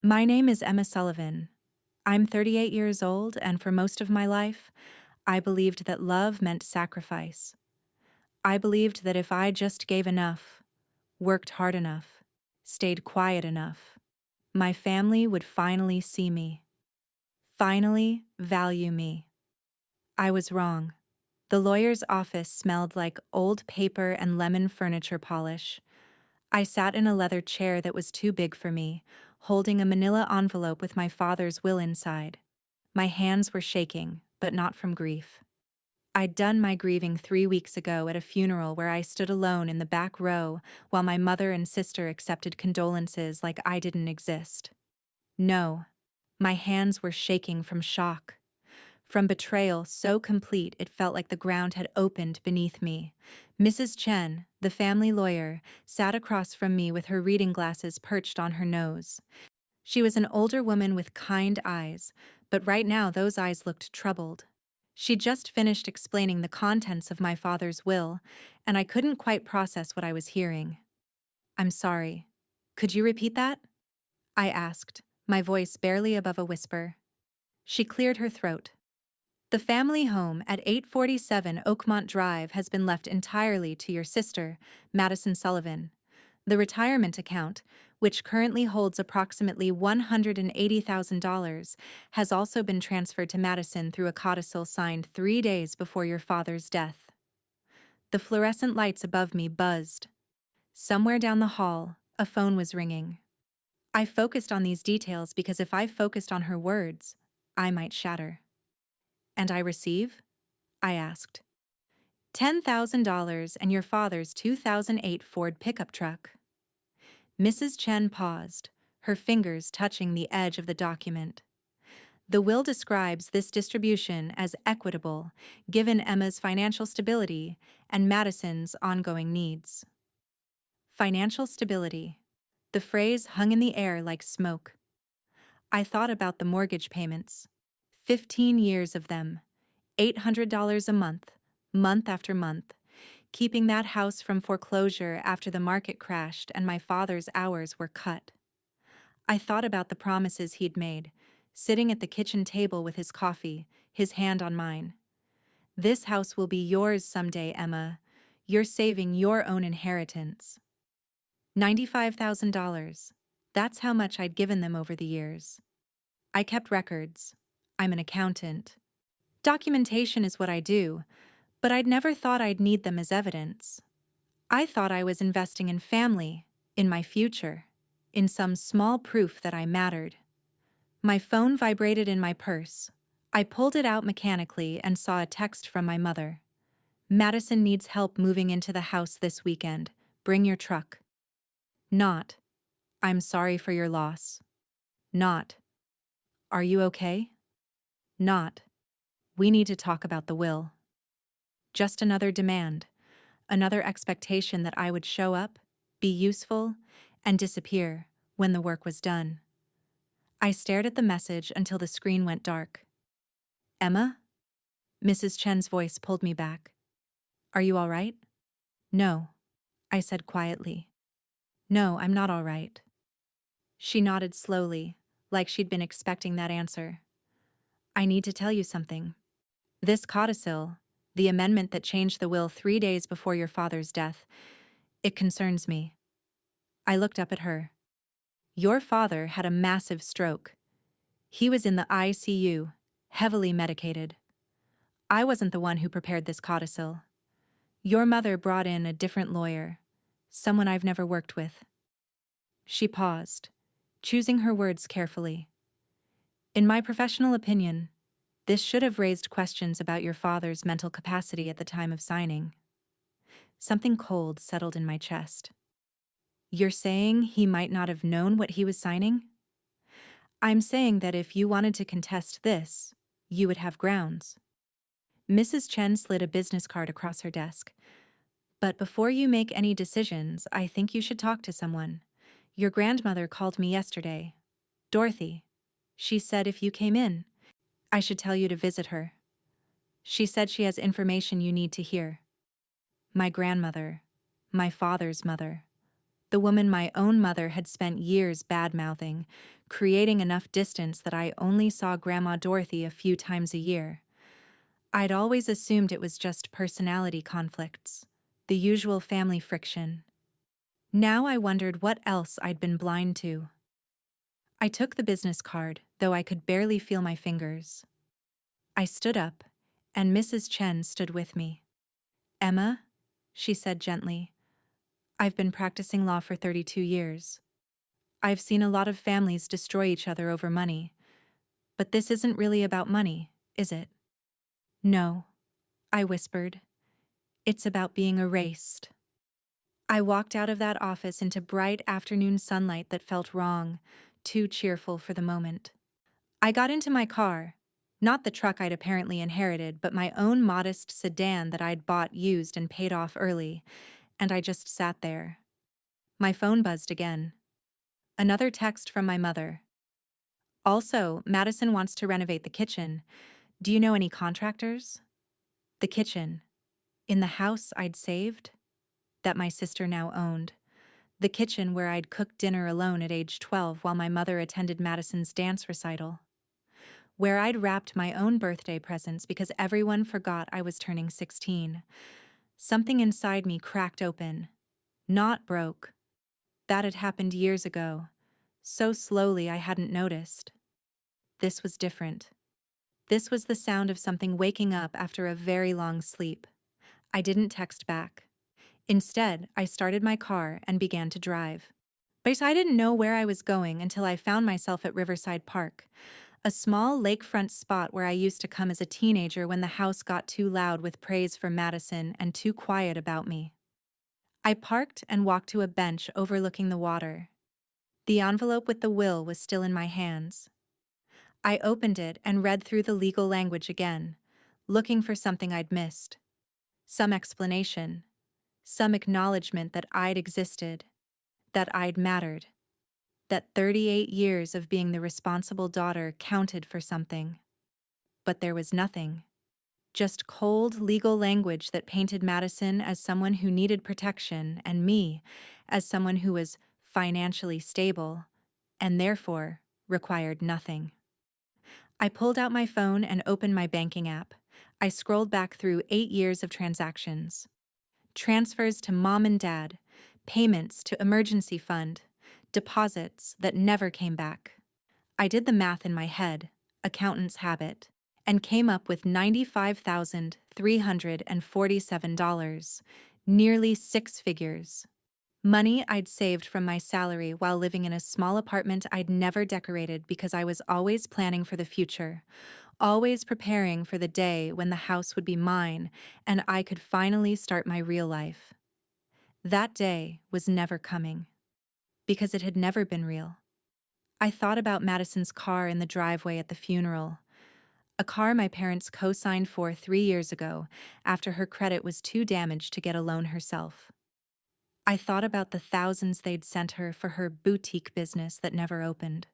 My name is Emma Sullivan. I'm 38 years old, and for most of my life, I believed that love meant sacrifice. I believed that if I just gave enough, worked hard enough, stayed quiet enough, my family would finally see me, finally value me. I was wrong. The lawyer's office smelled like old paper and lemon furniture polish. I sat in a leather chair that was too big for me, holding a manila envelope with my father's will inside. My hands were shaking, but not from grief. I'd done my grieving 3 weeks ago at a funeral where I stood alone in the back row while my mother and sister accepted condolences like I didn't exist. No, my hands were shaking from shock. From betrayal so complete it felt like the ground had opened beneath me. Mrs. Chen, the family lawyer, sat across from me with her reading glasses perched on her nose. She was an older woman with kind eyes, but right now those eyes looked troubled. She'd just finished explaining the contents of my father's will, and I couldn't quite process what I was hearing. "I'm sorry. Could you repeat that?" I asked, my voice barely above a whisper. She cleared her throat. "The family home at 847 Oakmont Drive has been left entirely to your sister, Madison Sullivan. The retirement account, which currently holds approximately $180,000, has also been transferred to Madison through a codicil signed 3 days before your father's death." The fluorescent lights above me buzzed. Somewhere down the hall, a phone was ringing. I focused on these details because if I focused on her words, I might shatter. "And I receive?" I asked. "$10,000 and your father's 2008 Ford pickup truck." Mrs. Chen paused, her fingers touching the edge of the document. "The will describes this distribution as equitable, given Emma's financial stability and Madison's ongoing needs." Financial stability. The phrase hung in the air like smoke. I thought about the mortgage payments. 15 years of them. $800 a month, month after month, keeping that house from foreclosure after the market crashed and my father's hours were cut. I thought about the promises he'd made, sitting at the kitchen table with his coffee, his hand on mine. "This house will be yours someday, Emma. You're saving your own inheritance." $95,000. That's how much I'd given them over the years. I kept records. I'm an accountant. Documentation is what I do, but I'd never thought I'd need them as evidence. I thought I was investing in family, in my future, in some small proof that I mattered. My phone vibrated in my purse. I pulled it out mechanically and saw a text from my mother. "Madison needs help moving into the house this weekend. Bring your truck." Not, "I'm sorry for your loss." Not, "Are you okay?" Not, "We need to talk about the will." Just another demand, another expectation that I would show up, be useful, and disappear when the work was done. I stared at the message until the screen went dark. "Emma?" Mrs. Chen's voice pulled me back. "Are you all right?" "No," I said quietly. "No, I'm not all right." She nodded slowly, like she'd been expecting that answer. "I need to tell you something. This codicil, the amendment that changed the will 3 days before your father's death, it concerns me." I looked up at her. "Your father had a massive stroke. He was in the ICU, heavily medicated. I wasn't the one who prepared this codicil. Your mother brought in a different lawyer, someone I've never worked with." She paused, choosing her words carefully. "In my professional opinion, this should have raised questions about your father's mental capacity at the time of signing." Something cold settled in my chest. "You're saying he might not have known what he was signing?" "I'm saying that if you wanted to contest this, you would have grounds." Mrs. Chen slid a business card across her desk. "But before you make any decisions, I think you should talk to someone. Your grandmother called me yesterday. Dorothy. She said if you came in, I should tell you to visit her. She said she has information you need to hear." My grandmother, my father's mother. The woman my own mother had spent years bad-mouthing, creating enough distance that I only saw Grandma Dorothy a few times a year. I'd always assumed it was just personality conflicts, the usual family friction. Now I wondered what else I'd been blind to. I took the business card, though I could barely feel my fingers. I stood up, and Mrs. Chen stood with me. "Emma," she said gently, "I've been practicing law for 32 years. I've seen a lot of families destroy each other over money. But this isn't really about money, is it?" "No," I whispered. "It's about being erased." I walked out of that office into bright afternoon sunlight that felt wrong, too cheerful for the moment. I got into my car, not the truck I'd apparently inherited, but my own modest sedan that I'd bought used and paid off early, and I just sat there. My phone buzzed again. Another text from my mother. "Also, Madison wants to renovate the kitchen. Do you know any contractors?" The kitchen. In the house I'd saved? That my sister now owned. The kitchen where I'd cooked dinner alone at age 12 while my mother attended Madison's dance recital. Where I'd wrapped my own birthday presents because everyone forgot I was turning 16. Something inside me cracked open. Not broke. That had happened years ago. So slowly I hadn't noticed. This was different. This was the sound of something waking up after a very long sleep. I didn't text back. Instead, I started my car and began to drive. But I didn't know where I was going until I found myself at Riverside Park, a small lakefront spot where I used to come as a teenager when the house got too loud with praise for Madison and too quiet about me. I parked and walked to a bench overlooking the water. The envelope with the will was still in my hands. I opened it and read through the legal language again, looking for something I'd missed. Some explanation. Some acknowledgement that I'd existed, that I'd mattered, that 38 years of being the responsible daughter counted for something. But there was nothing. Just cold legal language that painted Madison as someone who needed protection and me as someone who was financially stable and therefore required nothing. I pulled out my phone and opened my banking app. I scrolled back through 8 years of transactions. Transfers to mom and dad, payments to emergency fund, deposits that never came back. I did the math in my head, accountant's habit, and came up with $95,347, nearly 6 figures. Money I'd saved from my salary while living in a small apartment I'd never decorated because I was always planning for the future, always preparing for the day when the house would be mine and I could finally start my real life. That day was never coming, because it had never been real. I thought about Madison's car in the driveway at the funeral, a car my parents co-signed for 3 years ago after her credit was too damaged to get a loan herself. I thought about the thousands they'd sent her for her boutique business that never opened,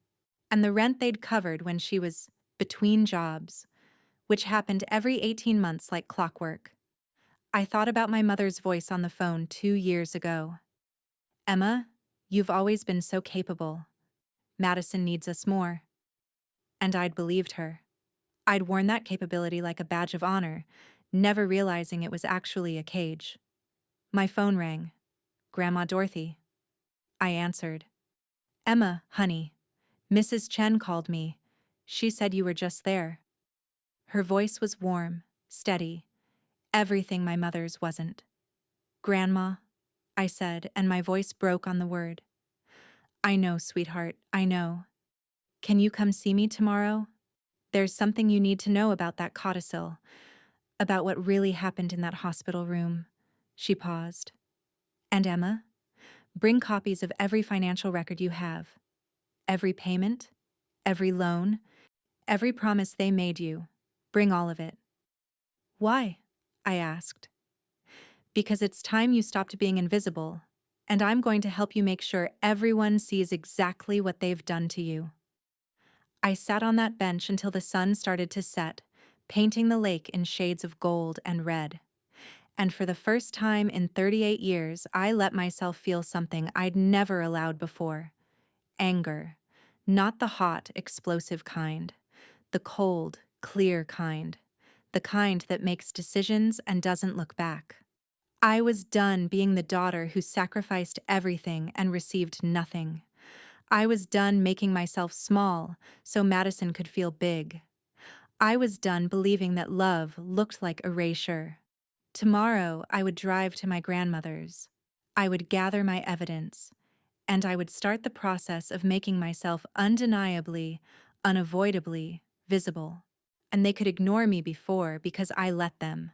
and the rent they'd covered when she was between jobs, which happened every 18 months like clockwork. I thought about my mother's voice on the phone 2 years ago. "Emma, you've always been so capable. Madison needs us more." And I'd believed her. I'd worn that capability like a badge of honor, never realizing it was actually a cage. My phone rang. Grandma Dorothy. I answered. "Emma, honey. Mrs. Chen called me. She said you were just there." Her voice was warm, steady, everything my mother's wasn't. "Grandma," I said, and my voice broke on the word. "I know, sweetheart, I know. Can you come see me tomorrow? There's something you need to know about that codicil, about what really happened in that hospital room." She paused. "And Emma, bring copies of every financial record you have. Every payment, every loan, every promise they made you. Bring all of it." "Why?" I asked. "Because it's time you stopped being invisible, and I'm going to help you make sure everyone sees exactly what they've done to you." I sat on that bench until the sun started to set, painting the lake in shades of gold and red. And for the first time in 38 years, I let myself feel something I'd never allowed before. Anger. Not the hot, explosive kind. The cold, clear kind. The kind that makes decisions and doesn't look back. I was done being the daughter who sacrificed everything and received nothing. I was done making myself small so Madison could feel big. I was done believing that love looked like erasure. Tomorrow, I would drive to my grandmother's. I would gather my evidence, and I would start the process of making myself undeniably, unavoidably visible. And they could ignore me before because I let them.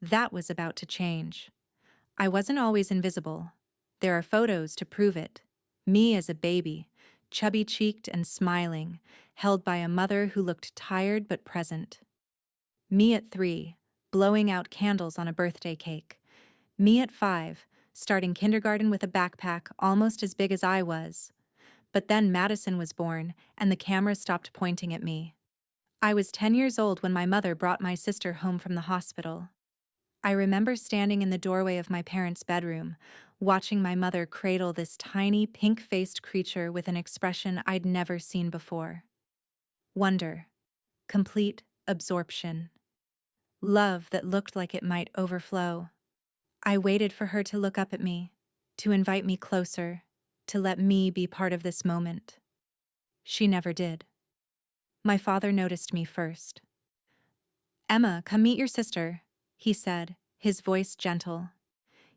That was about to change. I wasn't always invisible. There are photos to prove it. Me as a baby, chubby-cheeked and smiling, held by a mother who looked tired but present. Me at 3, blowing out candles on a birthday cake. Me at 5, starting kindergarten with a backpack almost as big as I was. But then Madison was born, and the camera stopped pointing at me. I was 10 years old when my mother brought my sister home from the hospital. I remember standing in the doorway of my parents' bedroom, watching my mother cradle this tiny, pink-faced creature with an expression I'd never seen before. Wonder. Complete absorption. Love that looked like it might overflow. I waited for her to look up at me, to invite me closer, to let me be part of this moment. She never did. My father noticed me first. "Emma, come meet your sister," he said, his voice gentle.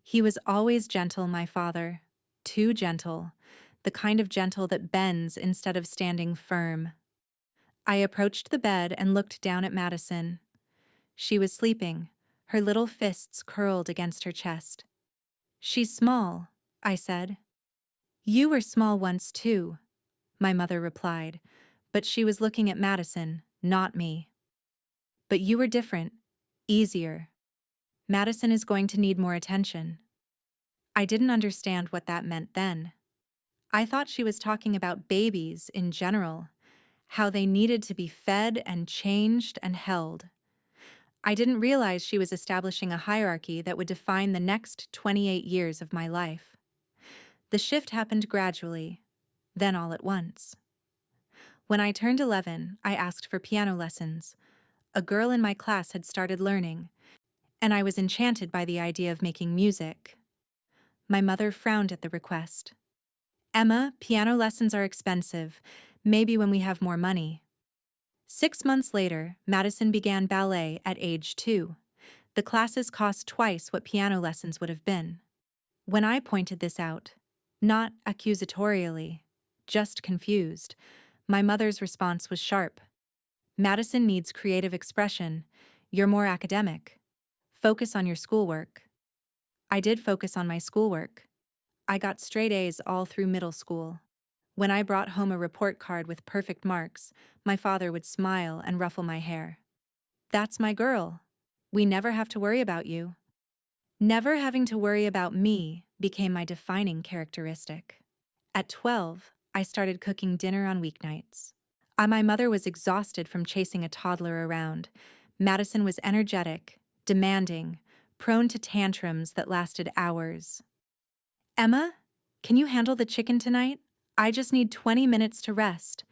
He was always gentle, my father. Too gentle. The kind of gentle that bends instead of standing firm. I approached the bed and looked down at Madison. She was sleeping, her little fists curled against her chest. "She's small," I said. "You were small once too," my mother replied, but she was looking at Madison, not me. "But you were different. Easier. Madison is going to need more attention." I didn't understand what that meant then. I thought she was talking about babies in general, how they needed to be fed and changed and held. I didn't realize she was establishing a hierarchy that would define the next 28 years of my life. The shift happened gradually, then all at once. When I turned 11, I asked for piano lessons. A girl in my class had started learning, and I was enchanted by the idea of making music. My mother frowned at the request. "Emma, piano lessons are expensive. Maybe when we have more money." 6 months later, Madison began ballet at age 2. The classes cost twice what piano lessons would have been. When I pointed this out, not accusatorially, just confused, my mother's response was sharp. "Madison needs creative expression. You're more academic. Focus on your schoolwork." I did focus on my schoolwork. I got straight A's all through middle school. When I brought home a report card with perfect marks, my father would smile and ruffle my hair. "That's my girl. We never have to worry about you." Never having to worry about me became my defining characteristic. At 12, I started cooking dinner on weeknights. My mother was exhausted from chasing a toddler around. Madison was energetic, demanding, prone to tantrums that lasted hours. "Emma, can you handle the chicken tonight? I just need 20 minutes to rest."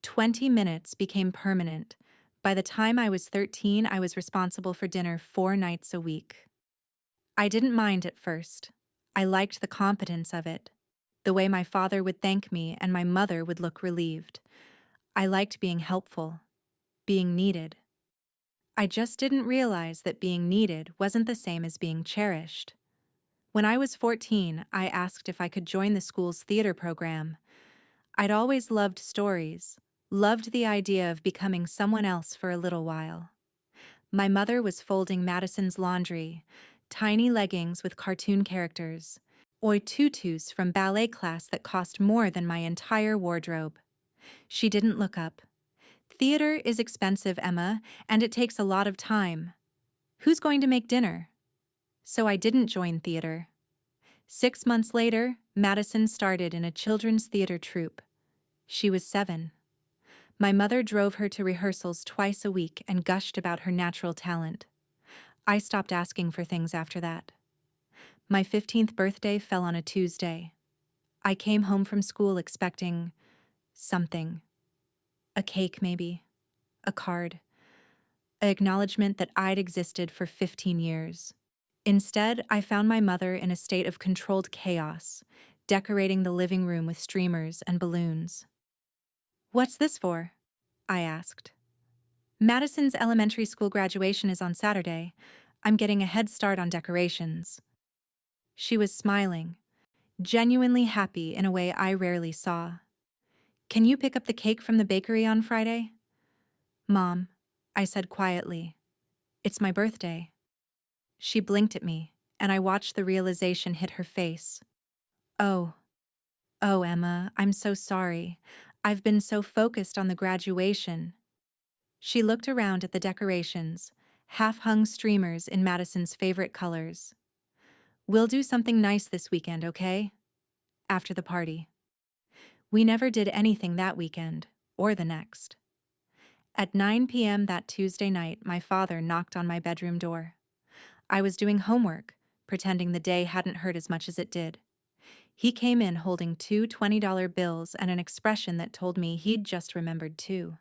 20 minutes became permanent. By the time I was 13, I was responsible for dinner 4 nights a week. I didn't mind at first. I liked the competence of it. The way my father would thank me and my mother would look relieved. I liked being helpful, being needed. I just didn't realize that being needed wasn't the same as being cherished. When I was 14, I asked if I could join the school's theater program. I'd always loved stories, loved the idea of becoming someone else for a little while. My mother was folding Madison's laundry, tiny leggings with cartoon characters, or tutus from ballet class that cost more than my entire wardrobe. She didn't look up. "Theater is expensive, Emma, and it takes a lot of time. Who's going to make dinner?" So I didn't join theater. 6 months later, Madison started in a children's theater troupe. She was 7. My mother drove her to rehearsals twice a week and gushed about her natural talent. I stopped asking for things after that. My 15th birthday fell on a Tuesday. I came home from school expecting something. A cake, maybe. A card. An acknowledgement that I'd existed for 15 years. Instead, I found my mother in a state of controlled chaos, decorating the living room with streamers and balloons. "What's this for?" I asked. "Madison's elementary school graduation is on Saturday. I'm getting a head start on decorations." She was smiling, genuinely happy in a way I rarely saw. "Can you pick up the cake from the bakery on Friday?" "Mom," I said quietly, "it's my birthday." She blinked at me, and I watched the realization hit her face. "Oh, oh, Emma, I'm so sorry. I've been so focused on the graduation." She looked around at the decorations, half-hung streamers in Madison's favorite colors. "We'll do something nice this weekend, okay? After the party." We never did anything that weekend, or the next. At 9 p.m. that Tuesday night, my father knocked on my bedroom door. I was doing homework, pretending the day hadn't hurt as much as it did. He came in holding two $20 bills and an expression that told me he'd just remembered too.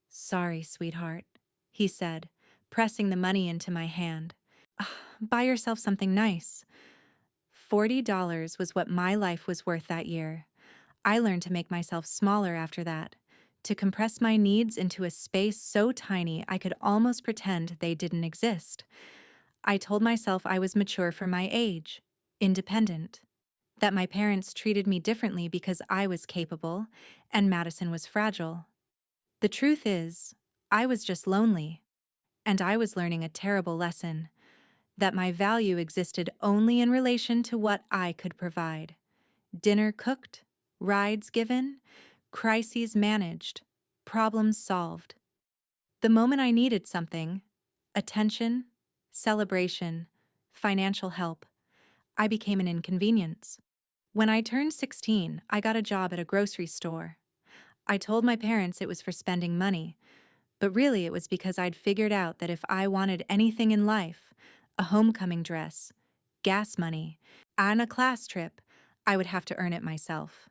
"Sorry, sweetheart," he said, pressing the money into my hand. "Buy yourself something nice." $40 was what my life was worth that year. I learned to make myself smaller after that, to compress my needs into a space so tiny I could almost pretend they didn't exist. I told myself I was mature for my age, independent, that my parents treated me differently because I was capable and Madison was fragile. The truth is, I was just lonely, and I was learning a terrible lesson, that my value existed only in relation to what I could provide. Dinner cooked, rides given, crises managed, problems solved. The moment I needed something, attention, celebration, financial help, I became an inconvenience. When I turned 16, I got a job at a grocery store. I told my parents it was for spending money, but really it was because I'd figured out that if I wanted anything in life, a homecoming dress, gas money, and a class trip, I would have to earn it myself.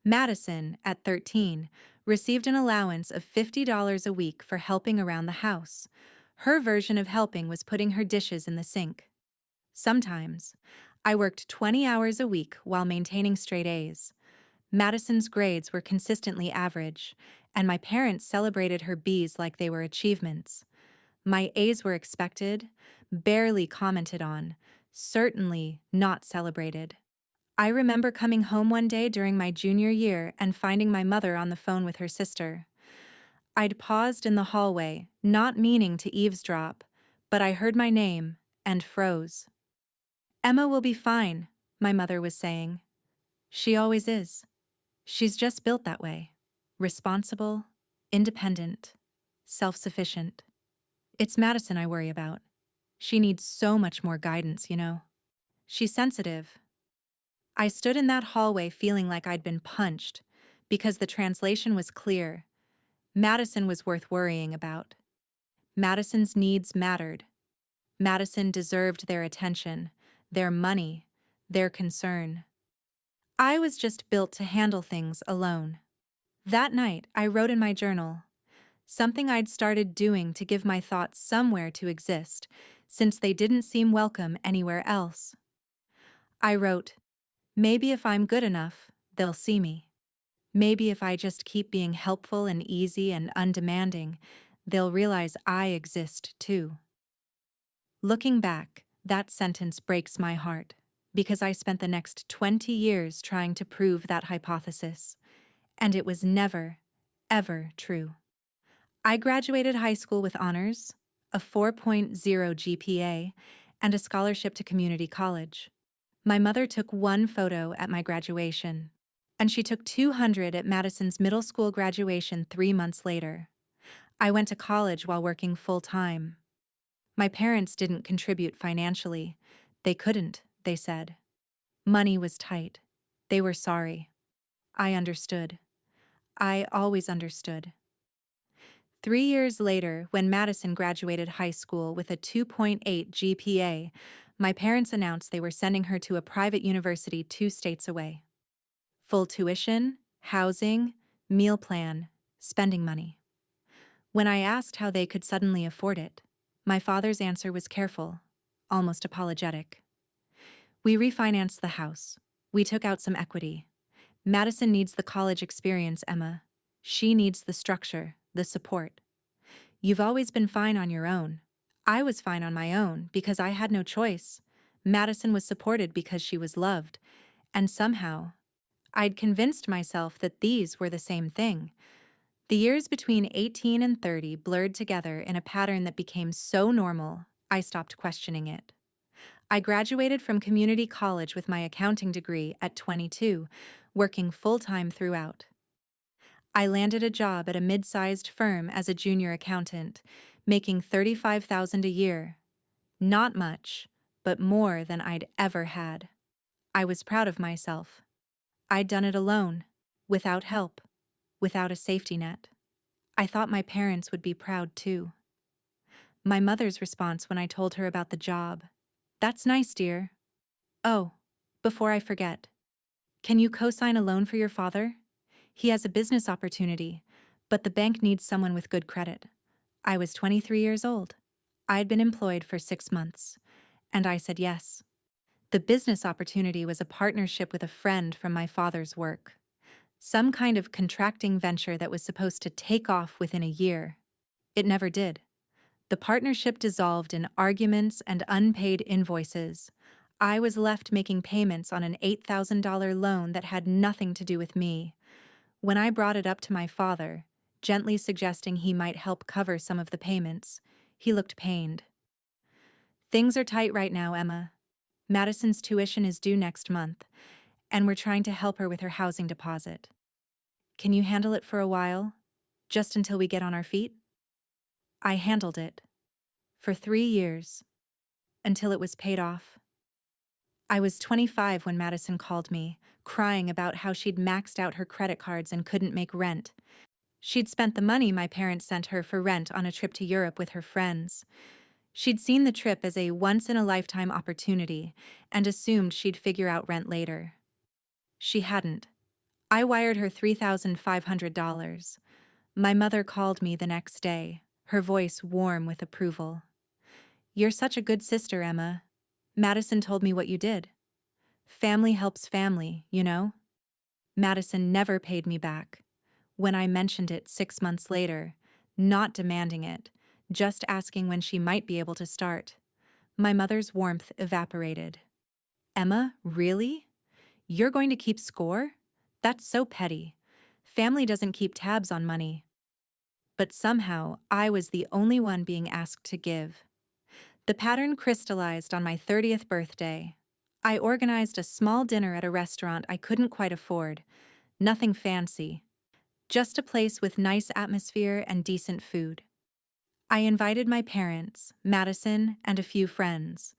Madison, at 13, received an allowance of $50 a week for helping around the house. Her version of helping was putting her dishes in the sink. Sometimes, I worked 20 hours a week while maintaining straight A's. Madison's grades were consistently average, and my parents celebrated her B's like they were achievements. My A's were expected, barely commented on, certainly not celebrated. I remember coming home one day during my junior year and finding my mother on the phone with her sister. I'd paused in the hallway, not meaning to eavesdrop, but I heard my name and froze. "Emma will be fine," my mother was saying. "She always is. She's just built that way. Responsible, independent, self-sufficient. It's Madison I worry about. She needs so much more guidance, you know. She's sensitive." I stood in that hallway feeling like I'd been punched, because the translation was clear. Madison was worth worrying about. Madison's needs mattered. Madison deserved their attention, their money, their concern. I was just built to handle things alone. That night, I wrote in my journal, something I'd started doing to give my thoughts somewhere to exist, since they didn't seem welcome anywhere else. I wrote, "Maybe if I'm good enough, they'll see me. Maybe if I just keep being helpful and easy and undemanding, they'll realize I exist too." Looking back, that sentence breaks my heart, because I spent the next 20 years trying to prove that hypothesis, and it was never, ever true. I graduated high school with honors, a 4.0 GPA, and a scholarship to community college. My mother took one photo at my graduation, and she took 200 at Madison's middle school graduation 3 months later. I went to college while working full-time. My parents didn't contribute financially. They couldn't, they said. Money was tight. They were sorry. I understood. I always understood. 3 years later, when Madison graduated high school with a 2.8 GPA, my parents announced they were sending her to a private university 2 states away. Full tuition, housing, meal plan, spending money. When I asked how they could suddenly afford it, my father's answer was careful, almost apologetic. We refinanced the house. We took out some equity. Madison needs the college experience, Emma. She needs the structure, the support. You've always been fine on your own. I was fine on my own because I had no choice. Madison was supported because she was loved. And somehow, I'd convinced myself that these were the same thing. The years between 18 and 30 blurred together in a pattern that became so normal, I stopped questioning it. I graduated from community college with my accounting degree at 22, working full-time throughout. I landed a job at a mid-sized firm as a junior accountant, making $35,000 a year. Not much, but more than I'd ever had. I was proud of myself. I'd done it alone, without help, without a safety net. I thought my parents would be proud too. My mother's response when I told her about the job: "That's nice, dear. Oh, before I forget, can you co-sign a loan for your father? He has a business opportunity, but the bank needs someone with good credit." I was 23 years old. I'd been employed for 6 months, and I said yes. The business opportunity was a partnership with a friend from my father's work. Some kind of contracting venture that was supposed to take off within a year. It never did. The partnership dissolved in arguments and unpaid invoices. I was left making payments on an $8,000 loan that had nothing to do with me. When I brought it up to my father, gently suggesting he might help cover some of the payments, he looked pained. "Things are tight right now, Emma. Madison's tuition is due next month, and we're trying to help her with her housing deposit. Can you handle it for a while, just until we get on our feet?" I handled it. For 3 years. Until it was paid off. I was 25 when Madison called me, crying about how she'd maxed out her credit cards and couldn't make rent. She'd spent the money my parents sent her for rent on a trip to Europe with her friends. She'd seen the trip as a once-in-a-lifetime opportunity and assumed she'd figure out rent later. She hadn't. I wired her $3,500. My mother called me the next day, her voice warm with approval. "You're such a good sister, Emma. Madison told me what you did. Family helps family, you know?" Madison never paid me back. When I mentioned it 6 months later, not demanding it, just asking when she might be able to start, my mother's warmth evaporated. "Emma, really? You're going to keep score? That's so petty. Family doesn't keep tabs on money." But somehow, I was the only one being asked to give. The pattern crystallized on my 30th birthday. I organized a small dinner at a restaurant I couldn't quite afford. Nothing fancy. Just a place with nice atmosphere and decent food. I invited my parents, Madison, and a few friends.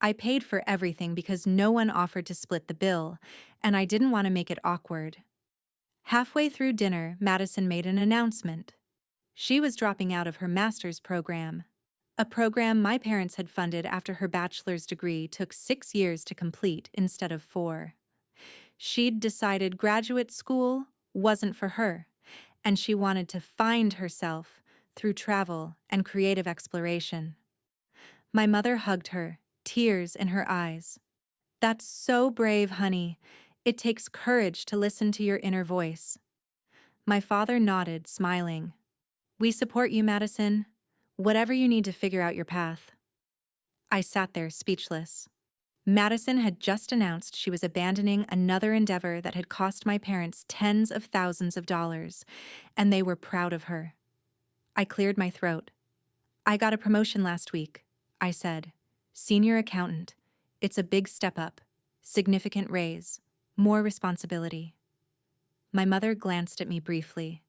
I paid for everything because no one offered to split the bill, and I didn't want to make it awkward. Halfway through dinner, Madison made an announcement. She was dropping out of her master's program. A program my parents had funded after her bachelor's degree took 6 years to complete instead of 4. She'd decided graduate school wasn't for her, and she wanted to find herself through travel and creative exploration. My mother hugged her, tears in her eyes. "That's so brave, honey. It takes courage to listen to your inner voice." My father nodded, smiling. "We support you, Madison. Whatever you need to figure out your path." I sat there speechless. Madison had just announced she was abandoning another endeavor that had cost my parents tens of thousands of dollars, and they were proud of her. I cleared my throat. "I got a promotion last week," I said. "Senior accountant. It's a big step up. Significant raise. More responsibility." My mother glanced at me briefly.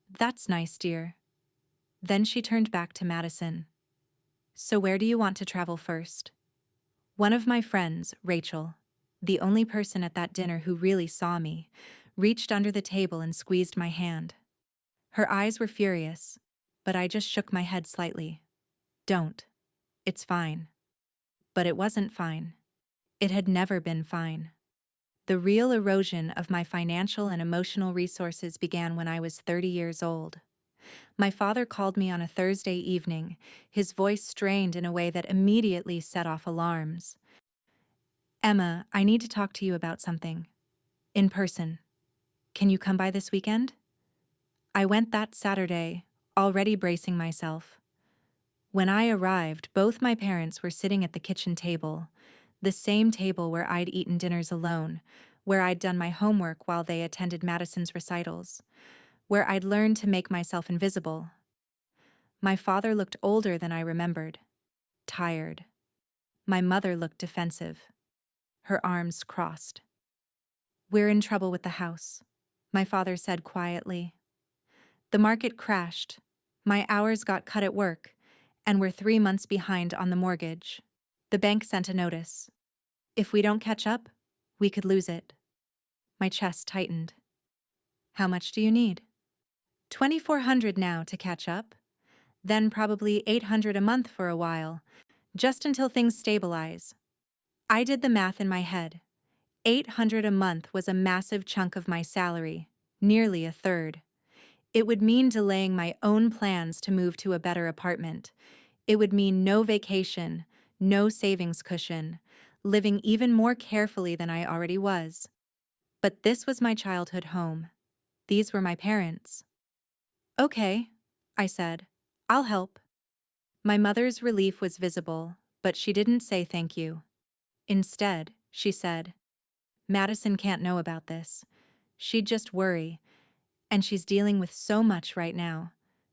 "That's nice, dear." Then she turned back to Madison. "So where do you want to travel first?" One of my friends, Rachel, the only person at that dinner who really saw me, reached under the table and squeezed my hand. Her eyes were furious. but I just shook my head slightly. Don't. It's fine. But it wasn't fine. It had never been fine. The real erosion of my financial and emotional resources began when I was 30 years old. My father called me on a Thursday evening, his voice strained in a way that immediately set off alarms. Emma, I need to talk to you about something. In person. Can you come by this weekend? I went that Saturday, already bracing myself. When I arrived, both my parents were sitting at the kitchen table, the same table where I'd eaten dinners alone, where I'd done my homework while they attended Madison's recitals, where I'd learned to make myself invisible. My father looked older than I remembered, tired. My mother looked defensive, her arms crossed. We're in trouble with the house, my father said quietly. The market crashed, my hours got cut at work, and we're 3 months behind on the mortgage. The bank sent a notice. If we don't catch up, we could lose it. My chest tightened. How much do you need? $2,400 now to catch up, then probably $800 a month for a while, just until things stabilize. I did the math in my head. $800 a month was a massive chunk of my salary, nearly a third. It would mean delaying my own plans to move to a better apartment. It would mean no vacation, no savings cushion, living even more carefully than I already was. But this was my childhood home. These were my parents. Okay, I said. I'll help. My mother's relief was visible, but she didn't say thank you. Instead, she said, Madison can't know about this. She'd just worry, and she's dealing with so much right now,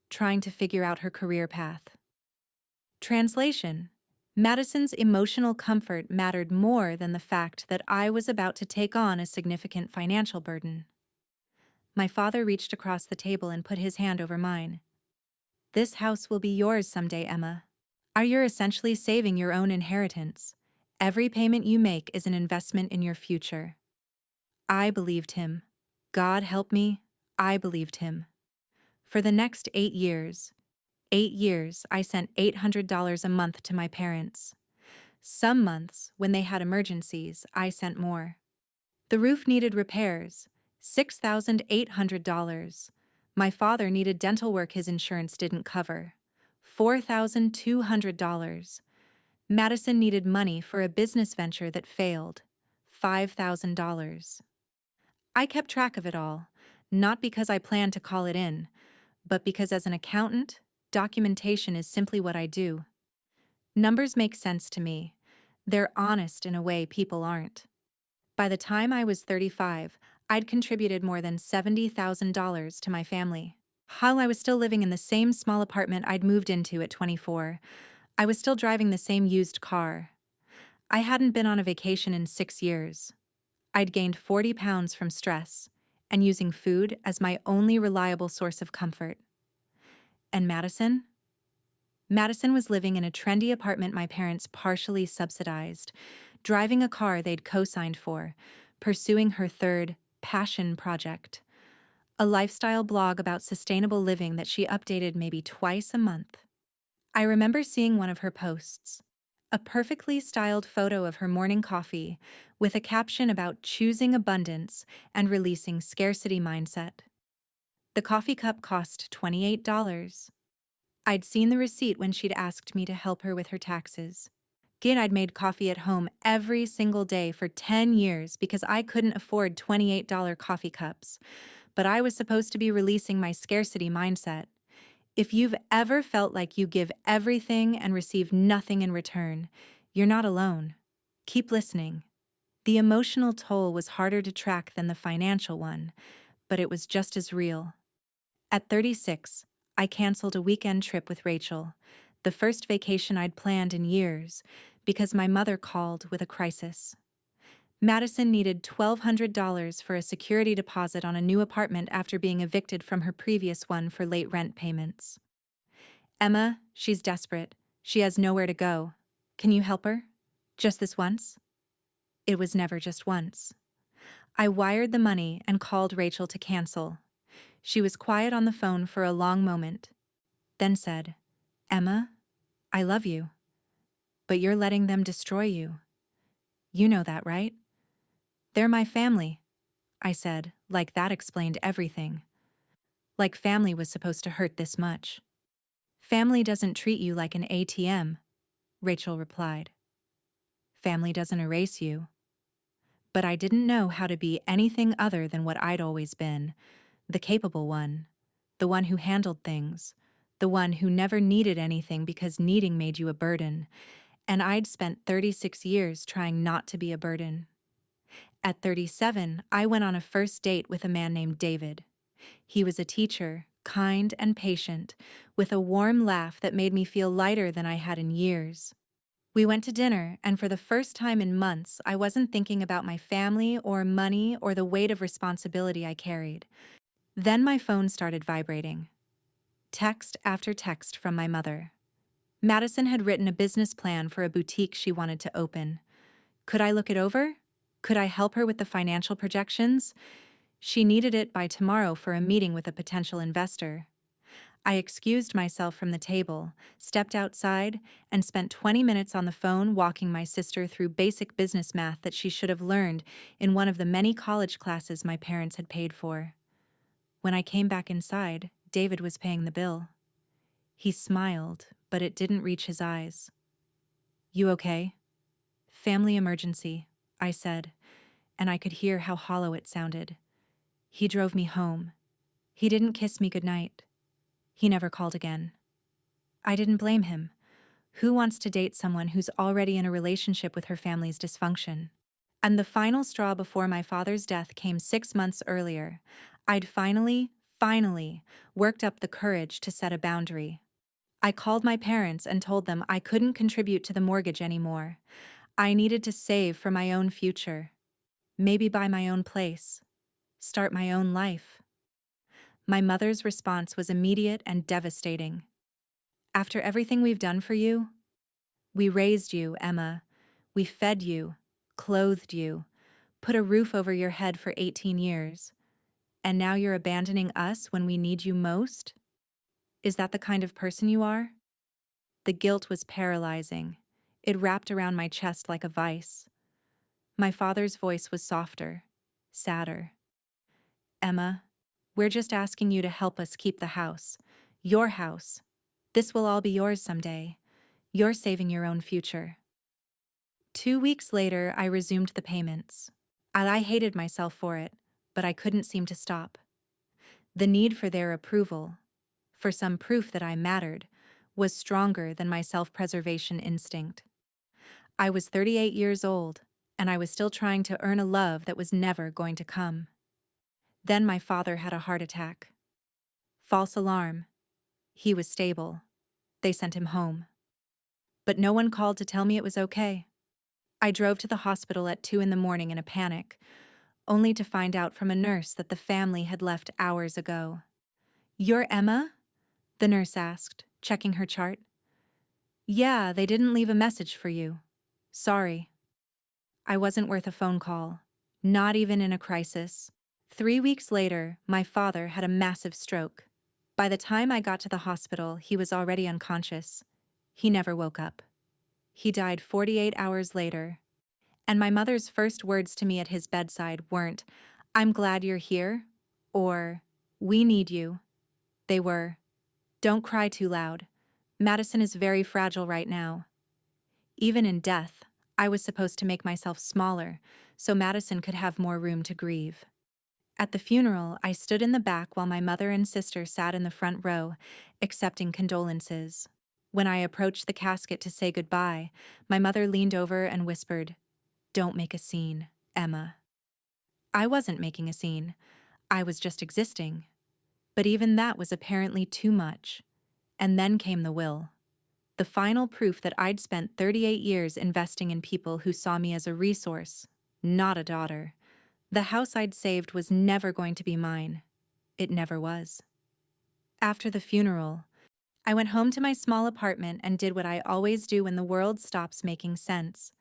trying to figure out her career path. Translation: Madison's emotional comfort mattered more than the fact that I was about to take on a significant financial burden. My father reached across the table and put his hand over mine. This house will be yours someday, Emma. You're essentially saving your own inheritance. Every payment you make is an investment in your future. I believed him. God help me, I believed him. For the next 8 years, I sent $800 a month to my parents. Some months, when they had emergencies, I sent more. The roof needed repairs, $6,800. My father needed dental work his insurance didn't cover, $4,200. Madison needed money for a business venture that failed, $5,000. I kept track of it all, not because I planned to call it in, but because as an accountant, documentation is simply what I do. Numbers make sense to me. They're honest in a way people aren't. By the time I was 35, I'd contributed more than $70,000 to my family. While I was still living in the same small apartment I'd moved into at 24, I was still driving the same used car. I hadn't been on a vacation in 6 years. I'd gained 40 pounds from stress and using food as my only reliable source of comfort. And Madison? Madison was living in a trendy apartment my parents partially subsidized, driving a car they'd co-signed for, pursuing her third passion project, a lifestyle blog about sustainable living that she updated maybe twice a month. I remember seeing one of her posts, a perfectly styled photo of her morning coffee with a caption about choosing abundance and releasing scarcity mindset. The coffee cup cost $28. I'd seen the receipt when she'd asked me to help her with her taxes. I'd made coffee at home every single day for 10 years because I couldn't afford $28 coffee cups, but I was supposed to be releasing my scarcity mindset. If you've ever felt like you give everything and receive nothing in return, you're not alone. Keep listening. The emotional toll was harder to track than the financial one, but it was just as real. At 36, I canceled a weekend trip with Rachel, the first vacation I'd planned in years, because my mother called with a crisis. Madison needed $1,200 for a security deposit on a new apartment after being evicted from her previous one for late rent payments. Emma, she's desperate. She has nowhere to go. Can you help her? Just this once? It was never just once. I wired the money and called Rachel to cancel. She was quiet on the phone for a long moment. then said, "Emma, I love you, but you're letting them destroy you. You know that, right?" "They're my family," I said, like that explained everything. Like family was supposed to hurt this much. "Family doesn't treat you like an ATM," Rachel replied. "Family doesn't erase you." But I didn't know how to be anything other than what I'd always been, the capable one, the one who handled things, the one who never needed anything because needing made you a burden, and I'd spent 36 years trying not to be a burden. At 37, I went on a first date with a man named David. He was a teacher, kind and patient, with a warm laugh that made me feel lighter than I had in years. We went to dinner, and for the first time in months, I wasn't thinking about my family or money or the weight of responsibility I carried. Then my phone started vibrating. Text after text from my mother. Madison had written a business plan for a boutique she wanted to open. Could I look it over? Could I help her with the financial projections? She needed it by tomorrow for a meeting with a potential investor. I excused myself from the table, stepped outside, and spent 20 minutes on the phone walking my sister through basic business math that she should have learned in one of the many college classes my parents had paid for. When I came back inside, David was paying the bill. He smiled, but it didn't reach his eyes. "You okay?" "Family emergency," I said, and I could hear how hollow it sounded. He drove me home. He didn't kiss me goodnight. He never called again. I didn't blame him. Who wants to date someone who's already in a relationship with her family's dysfunction? And the final straw before my father's death came 6 months earlier. I'd finally worked up the courage to set a boundary. I called my parents and told them I couldn't contribute to the mortgage anymore. I needed to save for my own future. Maybe buy my own place. Start my own life. My mother's response was immediate and devastating. "After everything we've done for you? We raised you, Emma. We fed you, clothed you, put a roof over your head for 18 years. And now you're abandoning us when we need you most? Is that the kind of person you are?" The guilt was paralyzing. It wrapped around my chest like a vice. My father's voice was softer, sadder. "Emma, we're just asking you to help us keep the house. Your house. This will all be yours someday. You're saving your own future." 2 weeks later, I resumed the payments. I hated myself for it, but I couldn't seem to stop. The need for their approval, for some proof that I mattered, was stronger than my self-preservation instinct. I was 38 years old, and I was still trying to earn a love that was never going to come. Then my father had a heart attack. False alarm. He was stable. They sent him home. But no one called to tell me it was okay. I drove to the hospital at 2 a.m. in a panic, only to find out from a nurse that the family had left hours ago. "You're Emma?" the nurse asked, checking her chart. "Yeah, they didn't leave a message for you. Sorry." I wasn't worth a phone call, not even in a crisis. 3 weeks later, my father had a massive stroke. By the time I got to the hospital, he was already unconscious. He never woke up. He died 48 hours later. And my mother's first words to me at his bedside weren't, "I'm glad you're here," or "We need you." They were, "Don't cry too loud. Madison is very fragile right now." Even in death, I was supposed to make myself smaller so Madison could have more room to grieve. At the funeral, I stood in the back while my mother and sister sat in the front row, accepting condolences. When I approached the casket to say goodbye, my mother leaned over and whispered, "Don't make a scene, Emma." I wasn't making a scene. I was just existing. But even that was apparently too much. And then came the will. The final proof that I'd spent 38 years investing in people who saw me as a resource, not a daughter. The house I'd saved was never going to be mine. It never was. After the funeral, I went home to my small apartment and did what I always do when the world stops making sense.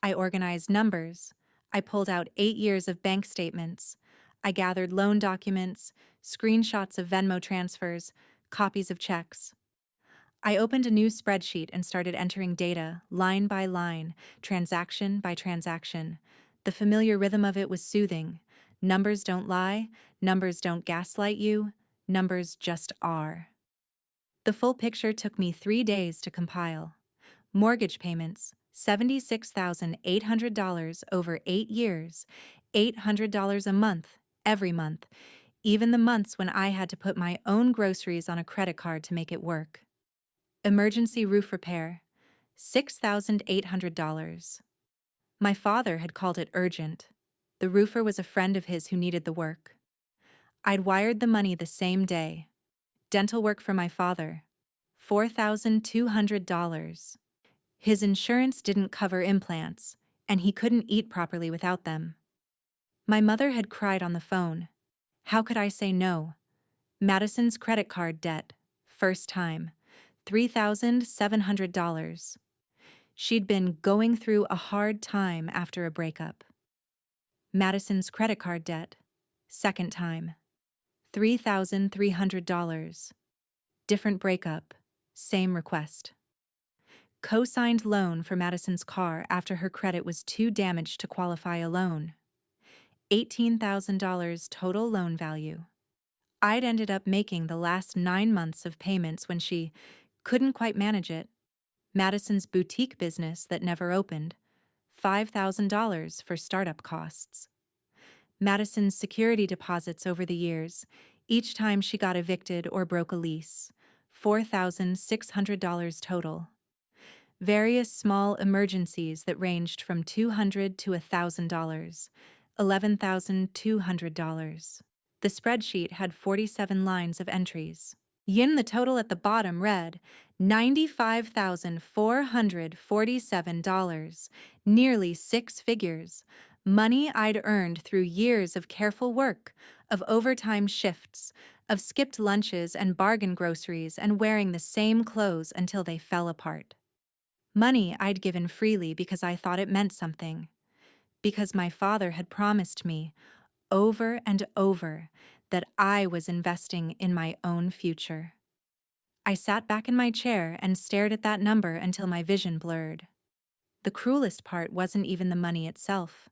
I organized numbers. I pulled out 8 years of bank statements. I gathered loan documents, screenshots of Venmo transfers, copies of checks. I opened a new spreadsheet and started entering data, line by line, transaction by transaction. The familiar rhythm of it was soothing. Numbers don't lie, numbers don't gaslight you, numbers just are. The full picture took me 3 days to compile. Mortgage payments, $76,800 over 8 years, $800 a month, every month, even the months when I had to put my own groceries on a credit card to make it work. Emergency roof repair, $6,800. My father had called it urgent. The roofer was a friend of his who needed the work. I'd wired the money the same day. Dental work for my father, $4,200. His insurance didn't cover implants, and he couldn't eat properly without them. My mother had cried on the phone. How could I say no? Madison's credit card debt, first time, $3,700. She'd been going through a hard time after a breakup. Madison's credit card debt, second time, $3,300. Different breakup, same request. Co-signed loan for Madison's car after her credit was too damaged to qualify a loan. $18,000 total loan value. I'd ended up making the last 9 months of payments when she couldn't quite manage it. Madison's boutique business that never opened, $5,000 for startup costs. Madison's security deposits over the years, each time she got evicted or broke a lease, $4,600 total. Various small emergencies that ranged from $200 to $1,000, $11,200. The spreadsheet had 47 lines of entries. The total at the bottom read $95,447, nearly 6 figures, money I'd earned through years of careful work, of overtime shifts, of skipped lunches and bargain groceries and wearing the same clothes until they fell apart. Money I'd given freely because I thought it meant something, because my father had promised me, over and over, that I was investing in my own future. I sat back in my chair and stared at that number until my vision blurred. The cruelest part wasn't even the money itself.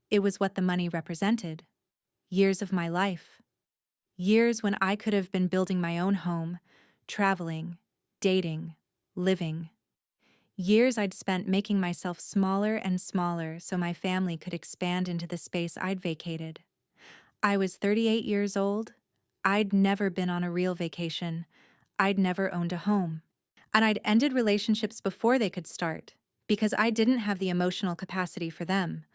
It was what the money represented. Years of my life. Years when I could have been building my own home, traveling, dating, living. Years I'd spent making myself smaller and smaller so my family could expand into the space I'd vacated. I was 38 years old. I'd never been on a real vacation. I'd never owned a home. And I'd ended relationships before they could start, because I didn't have the emotional capacity for them.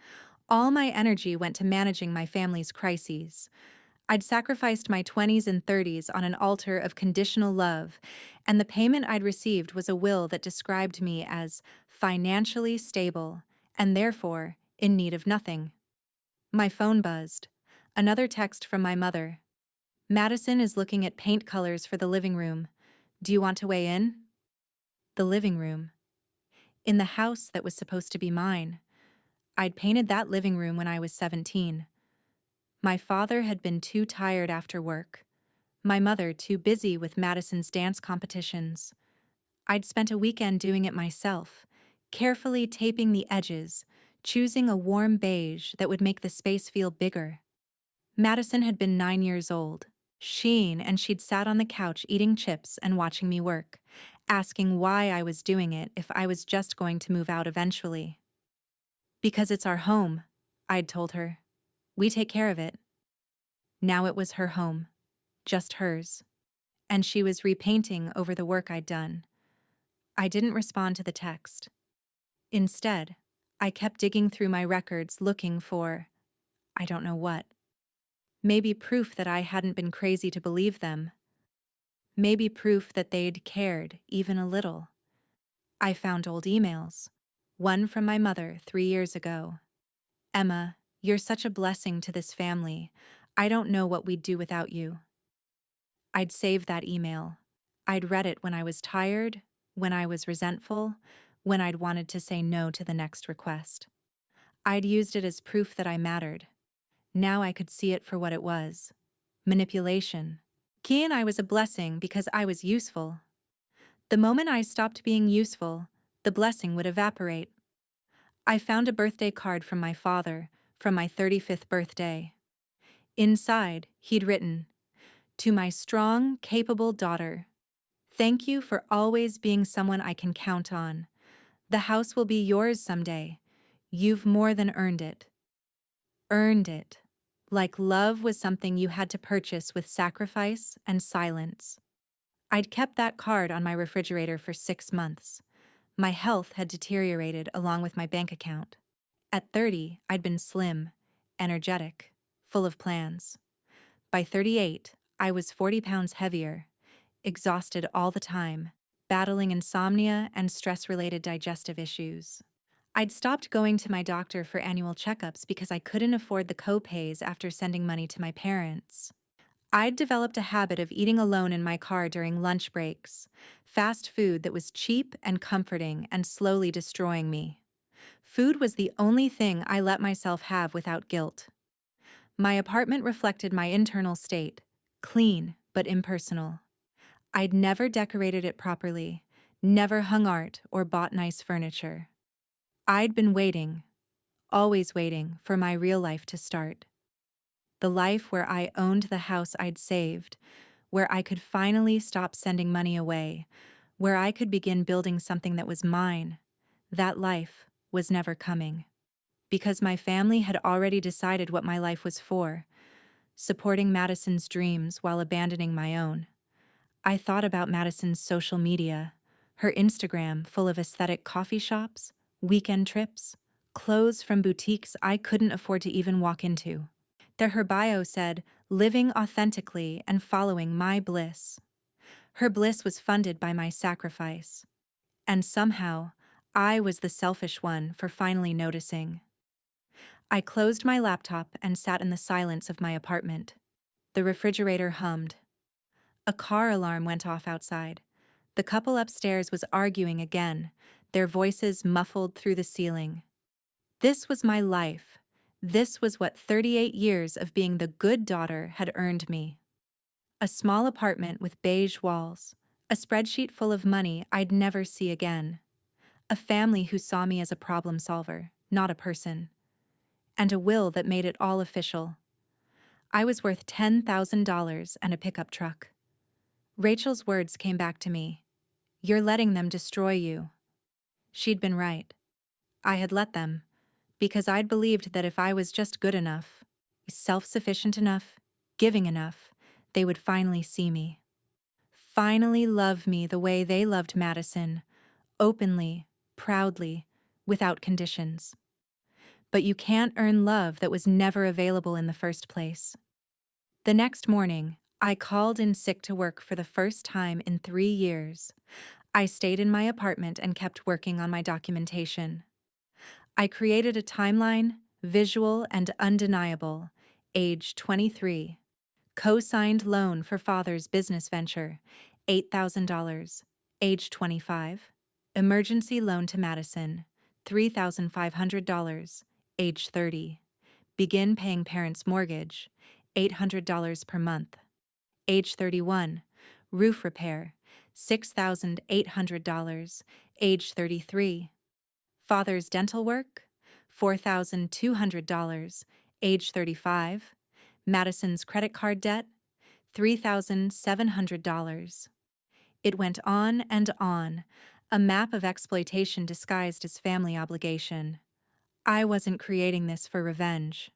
All my energy went to managing my family's crises. I'd sacrificed my 20s and 30s on an altar of conditional love, and the payment I'd received was a will that described me as financially stable, and therefore in need of nothing. My phone buzzed. Another text from my mother. Madison is looking at paint colors for the living room. Do you want to weigh in? The living room. In the house that was supposed to be mine. I'd painted that living room when I was 17. My father had been too tired after work. My mother too busy with Madison's dance competitions. I'd spent a weekend doing it myself, carefully taping the edges, choosing a warm beige that would make the space feel bigger. Madison had been 9 years old. And she'd sat on the couch eating chips and watching me work, asking why I was doing it if I was just going to move out eventually. Because it's our home, I'd told her. We take care of it. Now it was her home, just hers, and she was repainting over the work I'd done. I didn't respond to the text. Instead, I kept digging through my records looking for, I don't know what. Maybe proof that I hadn't been crazy to believe them. Maybe proof that they'd cared, even a little. I found old emails. One from my mother 3 years ago. Emma, you're such a blessing to this family. I don't know what we'd do without you. I'd saved that email. I'd read it when I was tired, when I was resentful, when I'd wanted to say no to the next request. I'd used it as proof that I mattered. Now I could see it for what it was. Manipulation. I was a blessing because I was useful. The moment I stopped being useful, the blessing would evaporate. I found a birthday card from my father, from my 35th birthday. Inside, he'd written, "To my strong, capable daughter, thank you for always being someone I can count on. The house will be yours someday. You've more than earned it." Earned it. Like love was something you had to purchase with sacrifice and silence. I'd kept that card on my refrigerator for 6 months. My health had deteriorated along with my bank account. At 30, I'd been slim, energetic, full of plans. By 38, I was 40 pounds heavier, exhausted all the time, battling insomnia and stress-related digestive issues. I'd stopped going to my doctor for annual checkups because I couldn't afford the co-pays after sending money to my parents. I'd developed a habit of eating alone in my car during lunch breaks, fast food that was cheap and comforting and slowly destroying me. Food was the only thing I let myself have without guilt. My apartment reflected my internal state, clean but impersonal. I'd never decorated it properly, never hung art or bought nice furniture. I'd been waiting, always waiting, for my real life to start. The life where I owned the house I'd saved, where I could finally stop sending money away, where I could begin building something that was mine. That life was never coming. Because my family had already decided what my life was for, supporting Madison's dreams while abandoning my own. I thought about Madison's social media, her Instagram full of aesthetic coffee shops, weekend trips, clothes from boutiques I couldn't afford to even walk into. There her bio said, "Living authentically and following my bliss." Her bliss was funded by my sacrifice. And somehow, I was the selfish one for finally noticing. I closed my laptop and sat in the silence of my apartment. The refrigerator hummed. A car alarm went off outside. The couple upstairs was arguing again, their voices muffled through the ceiling. This was my life. This was what 38 years of being the good daughter had earned me. A small apartment with beige walls, a spreadsheet full of money I'd never see again, a family who saw me as a problem solver, not a person, and a will that made it all official. I was worth $10,000 and a pickup truck. Rachel's words came back to me. "You're letting them destroy you." She'd been right. I had let them, because I'd believed that if I was just good enough, self-sufficient enough, giving enough, they would finally see me. Finally love me the way they loved Madison, openly, proudly, without conditions. But you can't earn love that was never available in the first place. The next morning, I called in sick to work for the first time in 3 years. I stayed in my apartment and kept working on my documentation. I created a timeline, visual and undeniable, age 23. Co-signed loan for father's business venture, $8,000, age 25. Emergency loan to Madison, $3,500, age 30. Begin paying parents' mortgage, $800 per month. Age 31. Roof repair, $6,800, age 33. Father's dental work, $4,200, age 35. Madison's credit card debt, $3,700. It went on and on, a map of exploitation disguised as family obligation. I wasn't creating this for revenge.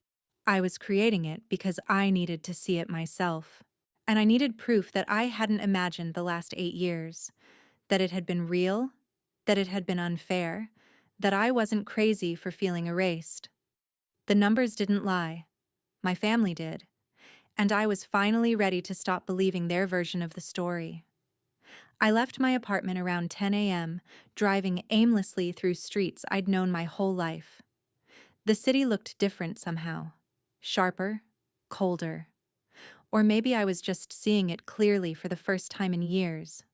I was creating it because I needed to see it myself. And I needed proof that I hadn't imagined the last 8 years, that it had been real, that it had been unfair, that I wasn't crazy for feeling erased. The numbers didn't lie. My family did. And I was finally ready to stop believing their version of the story. I left my apartment around 10 a.m., driving aimlessly through streets I'd known my whole life. The city looked different somehow. Sharper, colder. Or maybe I was just seeing it clearly for the first time in years.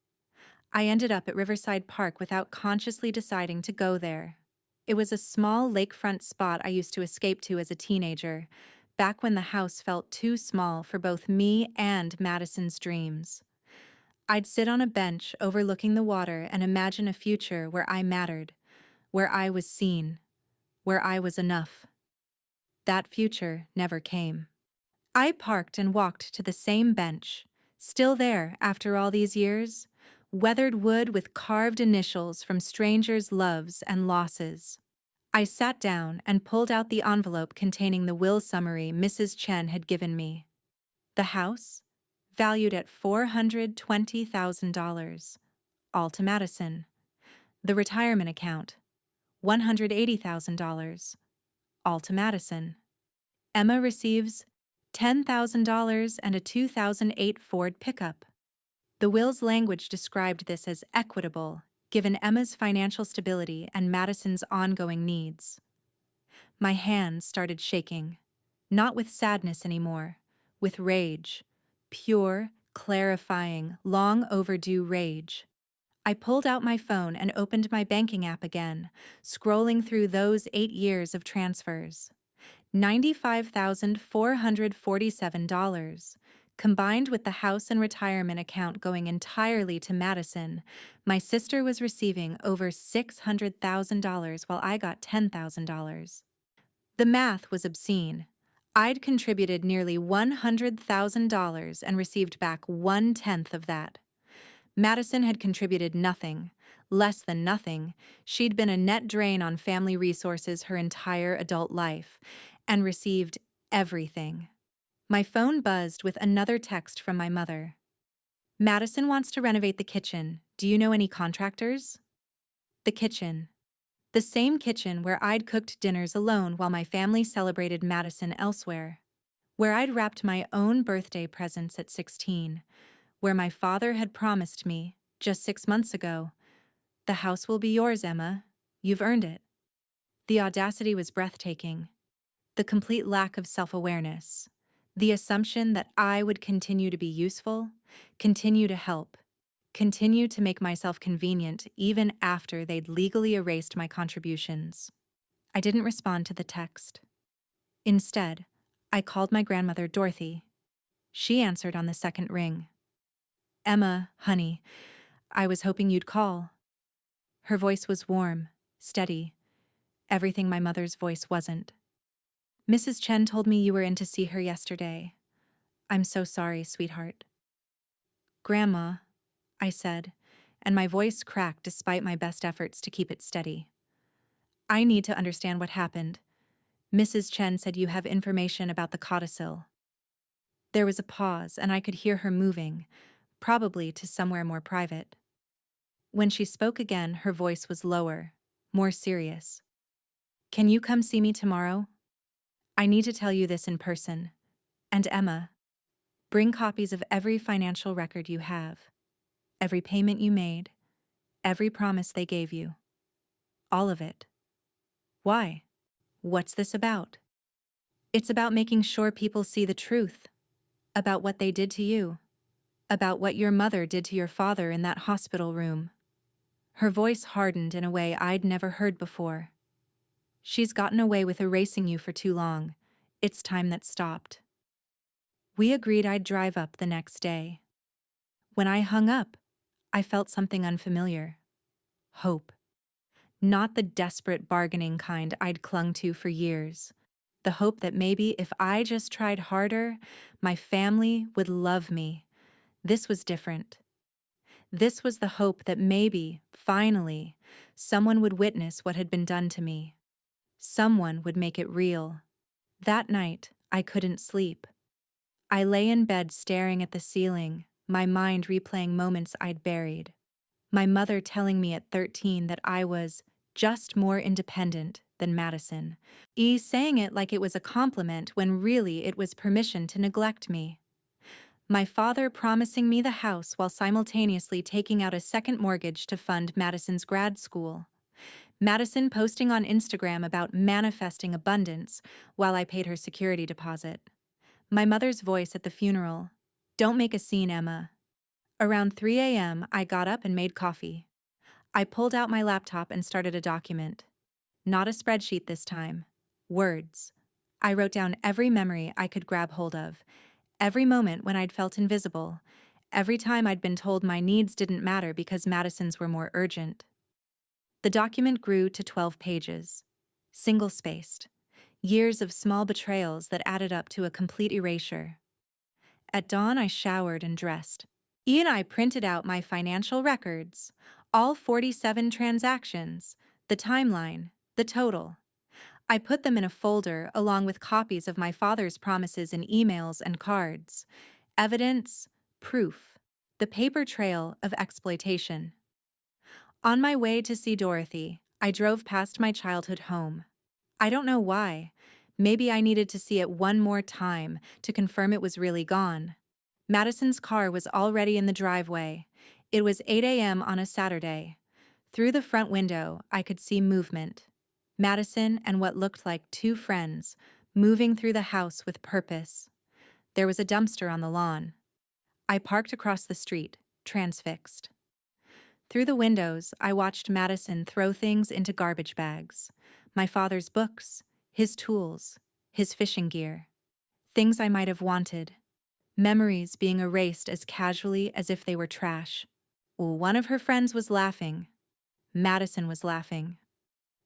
I ended up at Riverside Park without consciously deciding to go there. It was a small lakefront spot I used to escape to as a teenager, back when the house felt too small for both me and Madison's dreams. I'd sit on a bench overlooking the water and imagine a future where I mattered, where I was seen, where I was enough. That future never came. I parked and walked to the same bench, still there after all these years, weathered wood with carved initials from strangers' loves and losses. I sat down and pulled out the envelope containing the will summary Mrs. Chen had given me. The house, valued at $420,000, all to Madison. The retirement account, $180,000, all to Madison. Emma receives $10,000 and a 2008 Ford pickup. The will's language described this as equitable, given Emma's financial stability and Madison's ongoing needs. My hands started shaking, not with sadness anymore, with rage, pure, clarifying, long overdue rage. I pulled out my phone and opened my banking app again, scrolling through those 8 years of transfers. $95,447. Combined with the house and retirement account going entirely to Madison, my sister was receiving over $600,000 while I got $10,000. The math was obscene. I'd contributed nearly $100,000 and received back 1/10 of that. Madison had contributed nothing, less than nothing. She'd been a net drain on family resources her entire adult life, and received everything. My phone buzzed with another text from my mother. Madison wants to renovate the kitchen. Do you know any contractors? The kitchen. The same kitchen where I'd cooked dinners alone while my family celebrated Madison elsewhere. Where I'd wrapped my own birthday presents at 16. Where my father had promised me, just 6 months ago, "The house will be yours, Emma. You've earned it." The audacity was breathtaking. The complete lack of self-awareness. The assumption that I would continue to be useful, continue to help, continue to make myself convenient even after they'd legally erased my contributions. I didn't respond to the text. Instead, I called my grandmother, Dorothy. She answered on the second ring. "Emma, honey, I was hoping you'd call." Her voice was warm, steady, everything my mother's voice wasn't. "Mrs. Chen told me you were in to see her yesterday. I'm so sorry, sweetheart." "Grandma," I said, and my voice cracked despite my best efforts to keep it steady. "I need to understand what happened. Mrs. Chen said you have information about the codicil." There was a pause, and I could hear her moving, probably to somewhere more private. When she spoke again, her voice was lower, more serious. "Can you come see me tomorrow? I need to tell you this in person. And Emma, bring copies of every financial record you have, every payment you made, every promise they gave you. All of it." "Why? What's this about?" "It's about making sure people see the truth. About what they did to you. About what your mother did to your father in that hospital room." Her voice hardened in a way I'd never heard before. "She's gotten away with erasing you for too long. It's time that stopped." We agreed I'd drive up the next day. When I hung up, I felt something unfamiliar. Hope. Not the desperate bargaining kind I'd clung to for years. The hope that maybe if I just tried harder, my family would love me. This was different. This was the hope that maybe, finally, someone would witness what had been done to me. Someone would make it real. That night, I couldn't sleep. I lay in bed staring at the ceiling, my mind replaying moments I'd buried. My mother telling me at 13 that I was just more independent than Madison. Saying it like it was a compliment when really it was permission to neglect me. My father promising me the house while simultaneously taking out a second mortgage to fund Madison's grad school. Madison posting on Instagram about manifesting abundance while I paid her security deposit. My mother's voice at the funeral. "Don't make a scene, Emma." Around 3 a.m., I got up and made coffee. I pulled out my laptop and started a document. Not a spreadsheet this time. Words. I wrote down every memory I could grab hold of, every moment when I'd felt invisible, Every time I'd been told my needs didn't matter because Madison's were more urgent. The document grew to 12 pages, single-spaced, years of small betrayals that added up to a complete erasure. At dawn, I showered and dressed. I printed out my financial records, all 47 transactions, the timeline, the total. I put them in a folder along with copies of my father's promises in emails and cards. Evidence, proof, the paper trail of exploitation. On my way to see Dorothy, I drove past my childhood home. I don't know why. Maybe I needed to see it one more time to confirm it was really gone. Madison's car was already in the driveway. It was 8 a.m. on a Saturday. Through the front window, I could see movement. Madison and what looked like two friends, moving through the house with purpose. There was a dumpster on the lawn. I parked across the street, transfixed. Through the windows, I watched Madison throw things into garbage bags. My father's books, his tools, his fishing gear. Things I might have wanted. Memories being erased as casually as if they were trash. One of her friends was laughing. Madison was laughing.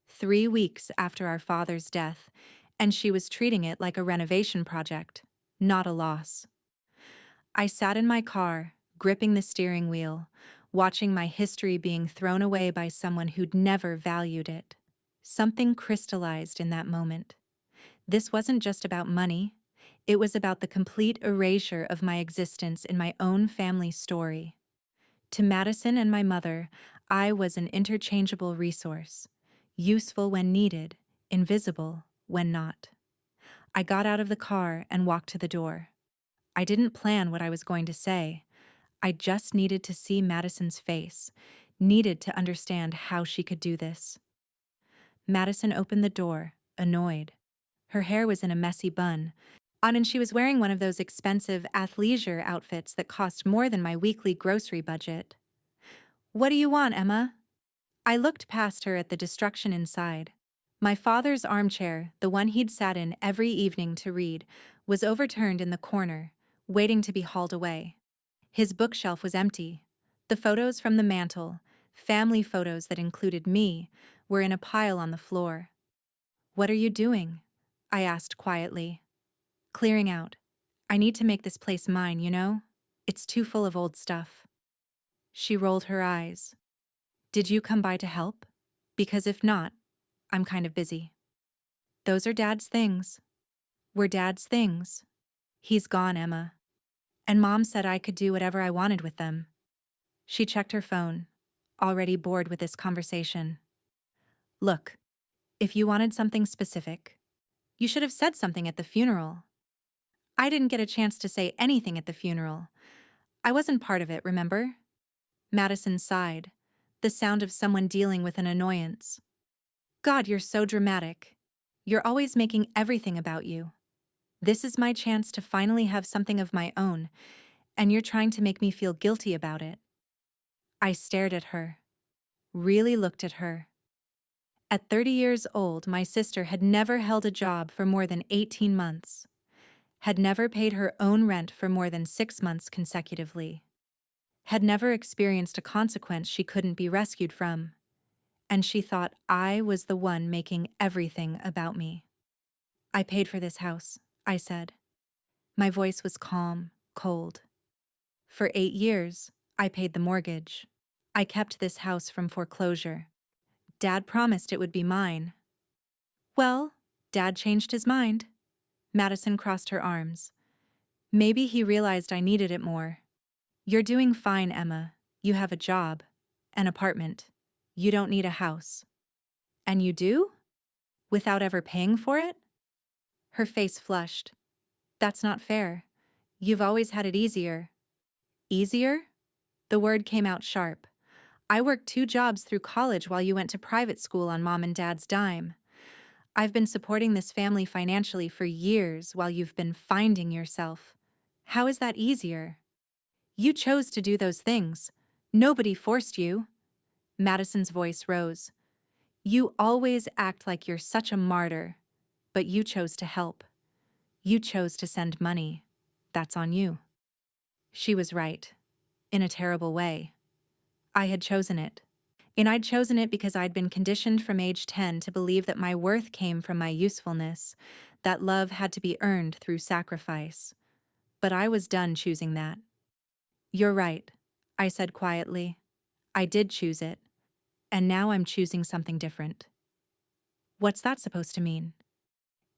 3 weeks after our father's death, and she was treating it like a renovation project, not a loss. I sat in my car, gripping the steering wheel, watching my history being thrown away by someone who'd never valued it. Something crystallized in that moment. This wasn't just about money. It was about the complete erasure of my existence in my own family story. To Madison and my mother, I was an interchangeable resource, useful when needed, invisible when not. I got out of the car and walked to the door. I didn't plan what I was going to say. I just needed to see Madison's face, needed to understand how she could do this. Madison opened the door, annoyed. Her hair was in a messy bun, and she was wearing one of those expensive athleisure outfits that cost more than my weekly grocery budget. "What do you want, Emma?" I looked past her at the destruction inside. My father's armchair, the one he'd sat in every evening to read, was overturned in the corner, waiting to be hauled away. His bookshelf was empty. The photos from the mantel, family photos that included me, were in a pile on the floor. "What are you doing?" I asked quietly. "Clearing out. I need to make this place mine, you know? It's too full of old stuff." She rolled her eyes. "Did you come by to help? Because if not, I'm kind of busy." "Those are Dad's things." "We're Dad's things." "He's gone, Emma. And Mom said I could do whatever I wanted with them." She checked her phone, already bored with this conversation. "Look, if you wanted something specific, you should have said something at the funeral." "I didn't get a chance to say anything at the funeral. I wasn't part of it, remember?" Madison sighed, the sound of someone dealing with an annoyance. "God, you're so dramatic. You're always making everything about you. This is my chance to finally have something of my own, and you're trying to make me feel guilty about it." I stared at her, really looked at her. At 30 years old, my sister had never held a job for more than 18 months, had never paid her own rent for more than 6 months consecutively, had never experienced a consequence she couldn't be rescued from, and she thought I was the one making everything about me. "I paid for this house," I said. My voice was calm, cold. "For 8 years, I paid the mortgage. I kept this house from foreclosure. Dad promised it would be mine." "Well, Dad changed his mind." Madison crossed her arms. "Maybe he realized I needed it more." "You're doing fine, Emma. You have a job, an apartment. You don't need a house." "And you do? Without ever paying for it?" Her face flushed. "That's not fair. You've always had it easier." "Easier?" The word came out sharp. "I worked 2 jobs through college while you went to private school on Mom and Dad's dime. I've been supporting this family financially for years while you've been finding yourself. How is that easier?" "You chose to do those things. Nobody forced you." Madison's voice rose. "You always act like you're such a martyr, but you chose to help. You chose to send money. That's on you." She was right. in a terrible way. I had chosen it. And I'd chosen it because I'd been conditioned from age 10 to believe that my worth came from my usefulness, that love had to be earned through sacrifice. But I was done choosing that. You're right, I said quietly. I did choose it. And now I'm choosing something different. What's that supposed to mean?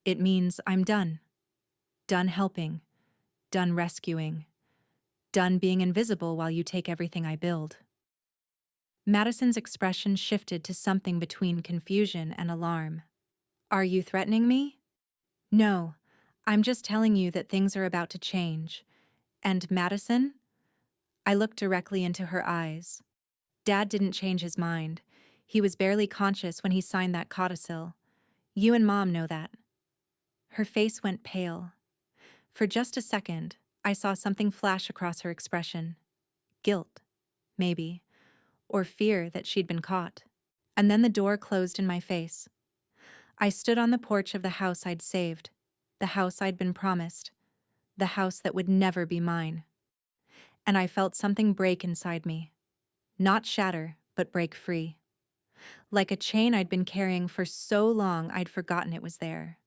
It means I'm done. Done helping. Done rescuing. Done being invisible while you take everything I build. Madison's expression shifted to something between confusion and alarm. Are you threatening me? No, I'm just telling you that things are about to change. And Madison? I looked directly into her eyes. Dad didn't change his mind. He was barely conscious when he signed that codicil. You and Mom know that. Her face went pale. For just a second, I saw something flash across her expression. Guilt, maybe, or fear that she'd been caught. And then the door closed in my face. I stood on the porch of the house I'd saved, the house I'd been promised, the house that would never be mine. And I felt something break inside me. Not shatter, but break free. Like a chain I'd been carrying for so long I'd forgotten it was there.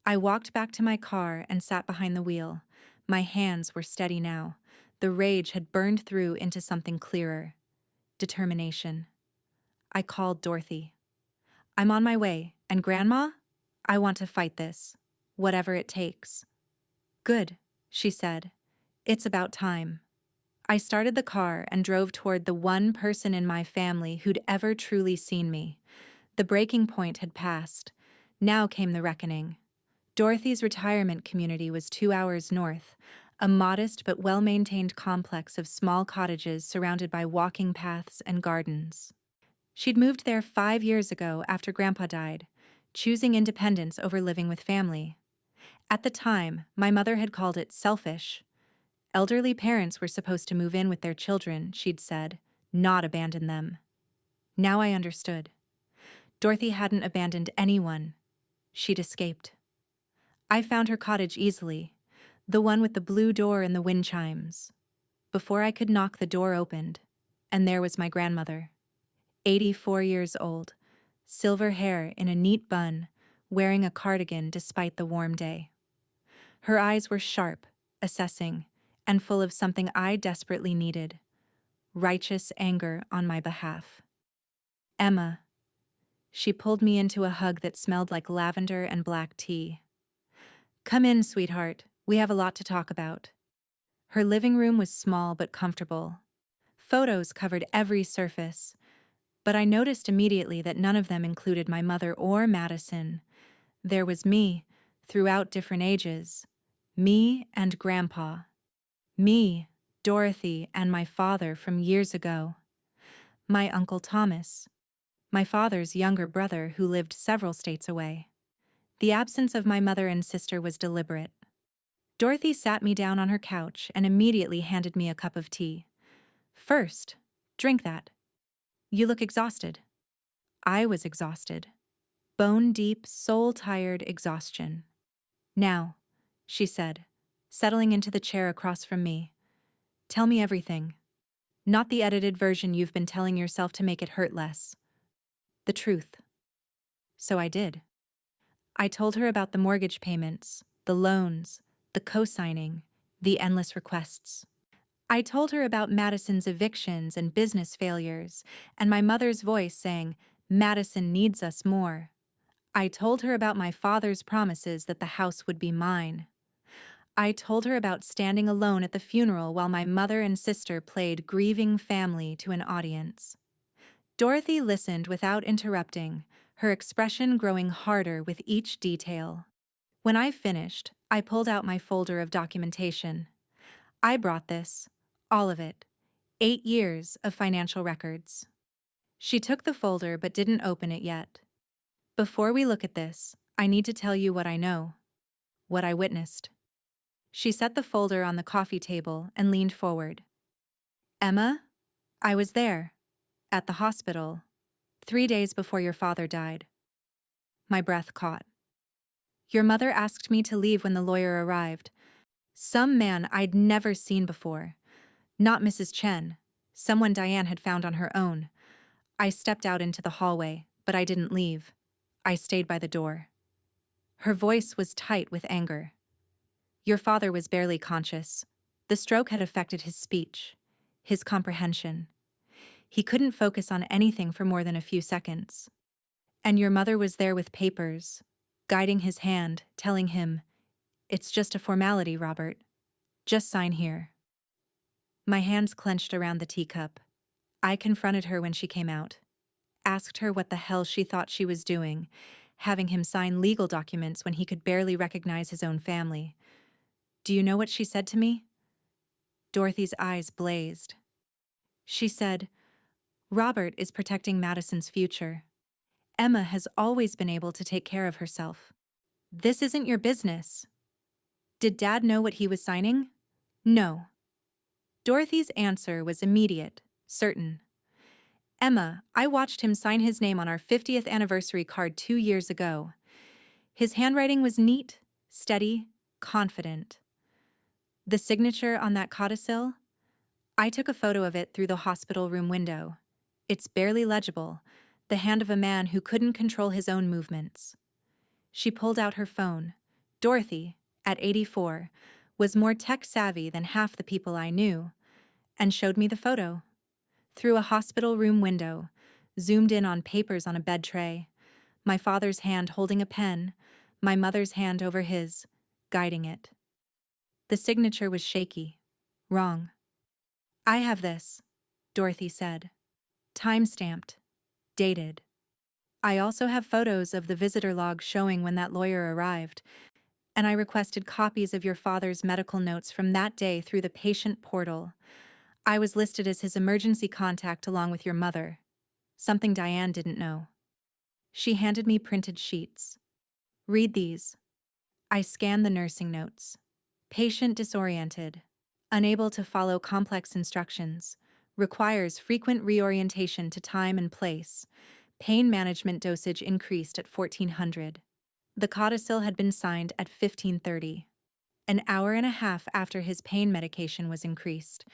I walked back to my car and sat behind the wheel. My hands were steady now. The rage had burned through into something clearer. Determination. I called Dorothy. I'm on my way, and Grandma? I want to fight this. Whatever it takes. Good, she said. It's about time. I started the car and drove toward the one person in my family who'd ever truly seen me. The breaking point had passed. Now came the reckoning. Dorothy's retirement community was 2 hours north, a modest but well-maintained complex of small cottages surrounded by walking paths and gardens. She'd moved there 5 years ago after Grandpa died, choosing independence over living with family. At the time, my mother had called it selfish. Elderly parents were supposed to move in with their children, she'd said, not abandon them. Now I understood. Dorothy hadn't abandoned anyone. She'd escaped. I found her cottage easily, the one with the blue door and the wind chimes. Before I could knock, the door opened, and there was my grandmother, 84 years old, silver hair in a neat bun, wearing a cardigan despite the warm day. Her eyes were sharp, assessing, and full of something I desperately needed, righteous anger on my behalf. Emma. She pulled me into a hug that smelled like lavender and black tea. Come in, sweetheart. We have a lot to talk about. Her living room was small but comfortable. Photos covered every surface, but I noticed immediately that none of them included my mother or Madison. There was me, throughout different ages. Me and Grandpa. Me, Dorothy, and my father from years ago. My Uncle Thomas. My father's younger brother who lived several states away. The absence of my mother and sister was deliberate. Dorothy sat me down on her couch and immediately handed me a cup of tea. First, drink that. You look exhausted. I was exhausted. Bone-deep, soul-tired exhaustion. Now, she said, settling into the chair across from me. Tell me everything. Not the edited version you've been telling yourself to make it hurt less. The truth. So I did. I told her about the mortgage payments, the loans, the co-signing, the endless requests. I told her about Madison's evictions and business failures, and my mother's voice saying, Madison needs us more. I told her about my father's promises that the house would be mine. I told her about standing alone at the funeral while my mother and sister played grieving family to an audience. Dorothy listened without interrupting, her expression growing harder with each detail. When I finished, I pulled out my folder of documentation. I brought this, all of it, 8 years of financial records. She took the folder but didn't open it yet. Before we look at this, I need to tell you what I know, what I witnessed. She set the folder on the coffee table and leaned forward. Emma, I was there, at the hospital, 3 days before your father died. My breath caught. Your mother asked me to leave when the lawyer arrived. Some man I'd never seen before. Not Mrs. Chen. Someone Diane had found on her own. I stepped out into the hallway, but I didn't leave. I stayed by the door. Her voice was tight with anger. Your father was barely conscious. The stroke had affected his speech, his comprehension. He couldn't focus on anything for more than a few seconds. And your mother was there with papers, guiding his hand, telling him, "It's just a formality, Robert. Just sign here." My hands clenched around the teacup. I confronted her when she came out, asked her what the hell she thought she was doing, having him sign legal documents when he could barely recognize his own family. Do you know what she said to me? Dorothy's eyes blazed. She said, "Robert is protecting Madison's future. Emma has always been able to take care of herself. This isn't your business." Did Dad know what he was signing? No. Dorothy's answer was immediate, certain. "Emma, I watched him sign his name on our 50th anniversary card 2 years ago. His handwriting was neat, steady, confident. The signature on that codicil? I took a photo of it through the hospital room window. It's barely legible, the hand of a man who couldn't control his own movements." She pulled out her phone. Dorothy, at 84, was more tech-savvy than half the people I knew, and showed me the photo. Through a hospital room window, zoomed in on papers on a bed tray, my father's hand holding a pen, my mother's hand over his, guiding it. The signature was shaky. Wrong. "I have this," Dorothy said. "Time-stamped. Dated. I also have photos of the visitor log showing when that lawyer arrived, and I requested copies of your father's medical notes from that day through the patient portal. I was listed as his emergency contact along with your mother, something Diane didn't know." She handed me printed sheets. "Read these." I scanned the nursing notes. Patient disoriented, unable to follow complex instructions, requires frequent reorientation to time and place. Pain management dosage increased at 1400. The codicil had been signed at 1530. An hour and a half after his pain medication was increased,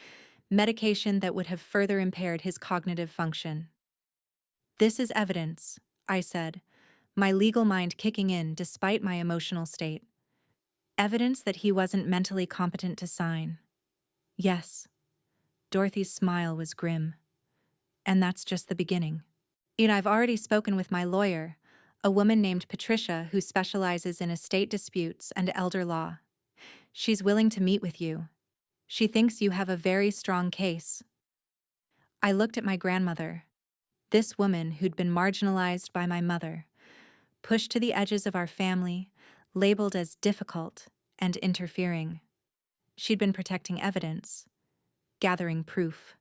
medication that would have further impaired his cognitive function. "This is evidence," I said, my legal mind kicking in despite my emotional state. "Evidence that he wasn't mentally competent to sign." "Yes." Dorothy's smile was grim. "And that's just the beginning. I've already spoken with my lawyer, a woman named Patricia who specializes in estate disputes and elder law. She's willing to meet with you. She thinks you have a very strong case." I looked at my grandmother, this woman who'd been marginalized by my mother, pushed to the edges of our family, labeled as difficult and interfering. She'd been protecting evidence, gathering proof,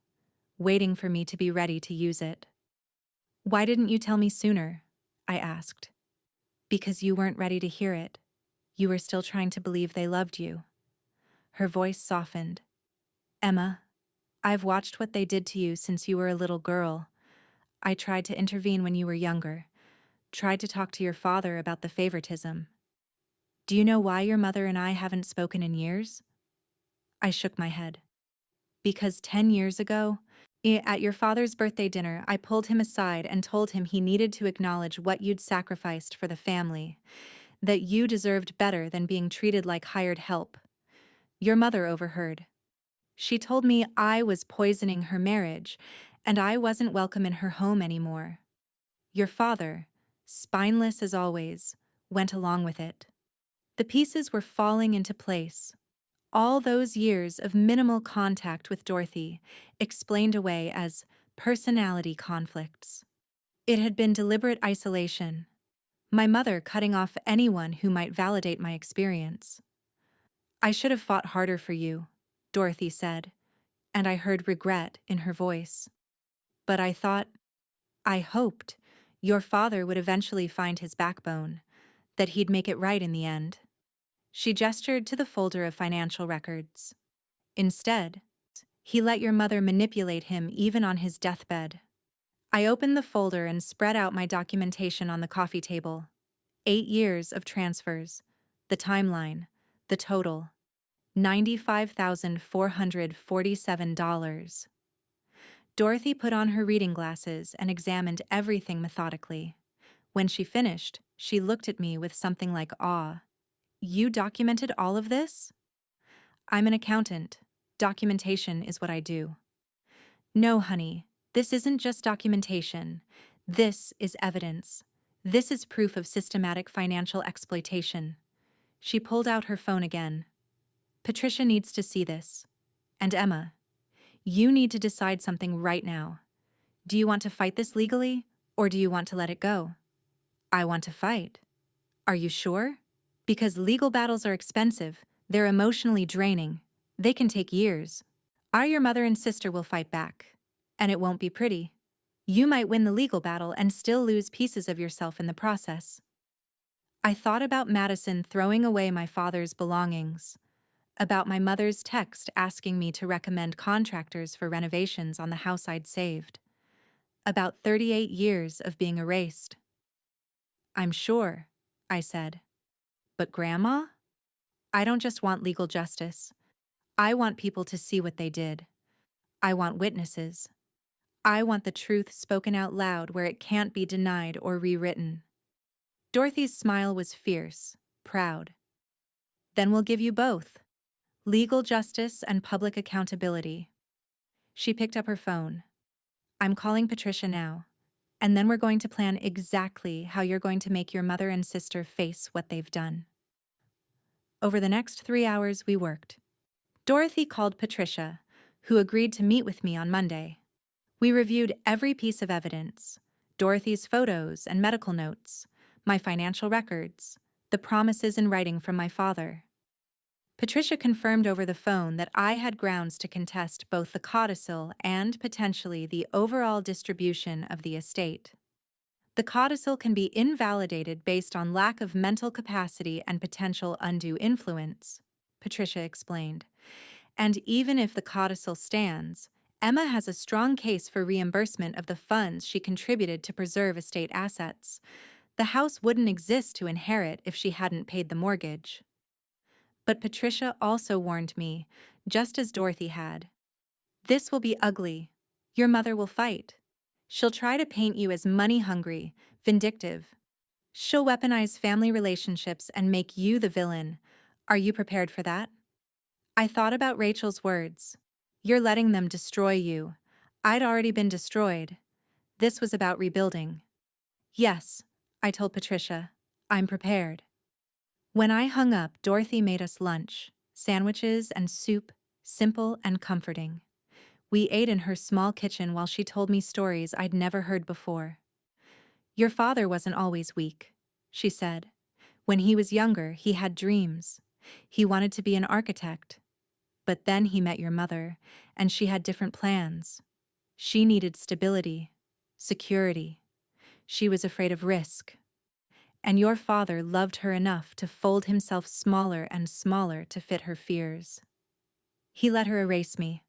waiting for me to be ready to use it. "Why didn't you tell me sooner?" I asked. "Because you weren't ready to hear it. You were still trying to believe they loved you." Her voice softened. "Emma, I've watched what they did to you since you were a little girl. I tried to intervene when you were younger, tried to talk to your father about the favoritism. Do you know why your mother and I haven't spoken in years?" I shook my head. "Because 10 years ago, at your father's birthday dinner, I pulled him aside and told him he needed to acknowledge what you'd sacrificed for the family, that you deserved better than being treated like hired help. Your mother overheard. She told me I was poisoning her marriage, and I wasn't welcome in her home anymore. Your father, spineless as always, went along with it. The pieces were falling into place. All those years of minimal contact with Dorothy explained away as personality conflicts. It had been deliberate isolation, my mother cutting off anyone who might validate my experience. "I should have fought harder for you," Dorothy said, and I heard regret in her voice. "But I hoped, your father would eventually find his backbone, that he'd make it right in the end." She gestured to the folder of financial records. "Instead, he let your mother manipulate him even on his deathbed." I opened the folder and spread out my documentation on the coffee table. 8 years of transfers, the timeline, the total. $95,447. Dorothy put on her reading glasses and examined everything methodically. When she finished, she looked at me with something like awe. You documented all of this? I'm an accountant. Documentation is what I do. No, honey, this isn't just documentation. This is evidence. This is proof of systematic financial exploitation. She pulled out her phone again. Patricia needs to see this. And Emma, you need to decide something right now. Do you want to fight this legally, or do you want to let it go? I want to fight. Are you sure? Because legal battles are expensive, they're emotionally draining, they can take years. Your mother and sister will fight back. And it won't be pretty. You might win the legal battle and still lose pieces of yourself in the process. I thought about Madison throwing away my father's belongings, about my mother's text asking me to recommend contractors for renovations on the house I'd saved, about 38 years of being erased. I'm sure, I said. But Grandma? I don't just want legal justice. I want people to see what they did. I want witnesses. I want the truth spoken out loud where it can't be denied or rewritten. Dorothy's smile was fierce, proud. Then we'll give you both. Legal justice and public accountability. She picked up her phone. I'm calling Patricia now. And then we're going to plan exactly how you're going to make your mother and sister face what they've done. Over the next 3 hours, we worked. Dorothy called Patricia, who agreed to meet with me on Monday. We reviewed every piece of evidence, Dorothy's photos and medical notes, my financial records, the promises in writing from my father. Patricia confirmed over the phone that I had grounds to contest both the codicil and potentially the overall distribution of the estate. The codicil can be invalidated based on lack of mental capacity and potential undue influence, Patricia explained. And even if the codicil stands, Emma has a strong case for reimbursement of the funds she contributed to preserve estate assets. The house wouldn't exist to inherit if she hadn't paid the mortgage. But Patricia also warned me, just as Dorothy had. This will be ugly. Your mother will fight. She'll try to paint you as money-hungry, vindictive. She'll weaponize family relationships and make you the villain. Are you prepared for that? I thought about Rachel's words. You're letting them destroy you. I'd already been destroyed. This was about rebuilding. Yes, I told Patricia. I'm prepared. When I hung up, Dorothy made us lunch, sandwiches and soup, simple and comforting. We ate in her small kitchen while she told me stories I'd never heard before. Your father wasn't always weak, she said. When he was younger, he had dreams. He wanted to be an architect. But then he met your mother, and she had different plans. She needed stability, security. She was afraid of risk. And your father loved her enough to fold himself smaller and smaller to fit her fears. He let her erase me,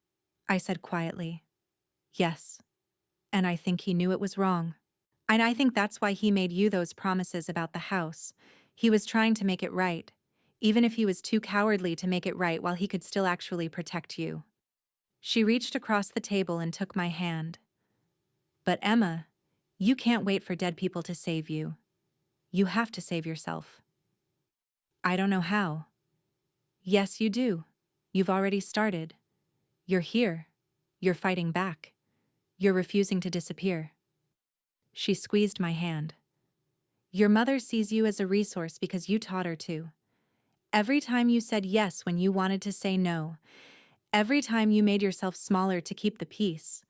I said quietly. Yes. And I think he knew it was wrong. And I think that's why he made you those promises about the house. He was trying to make it right, even if he was too cowardly to make it right while he could still actually protect you. She reached across the table and took my hand. But Emma, you can't wait for dead people to save you. You have to save yourself. I don't know how. Yes, you do. You've already started. You're here. You're fighting back. You're refusing to disappear. She squeezed my hand. Your mother sees you as a resource because you taught her to. Every time you said yes when you wanted to say no, every time you made yourself smaller to keep the peace,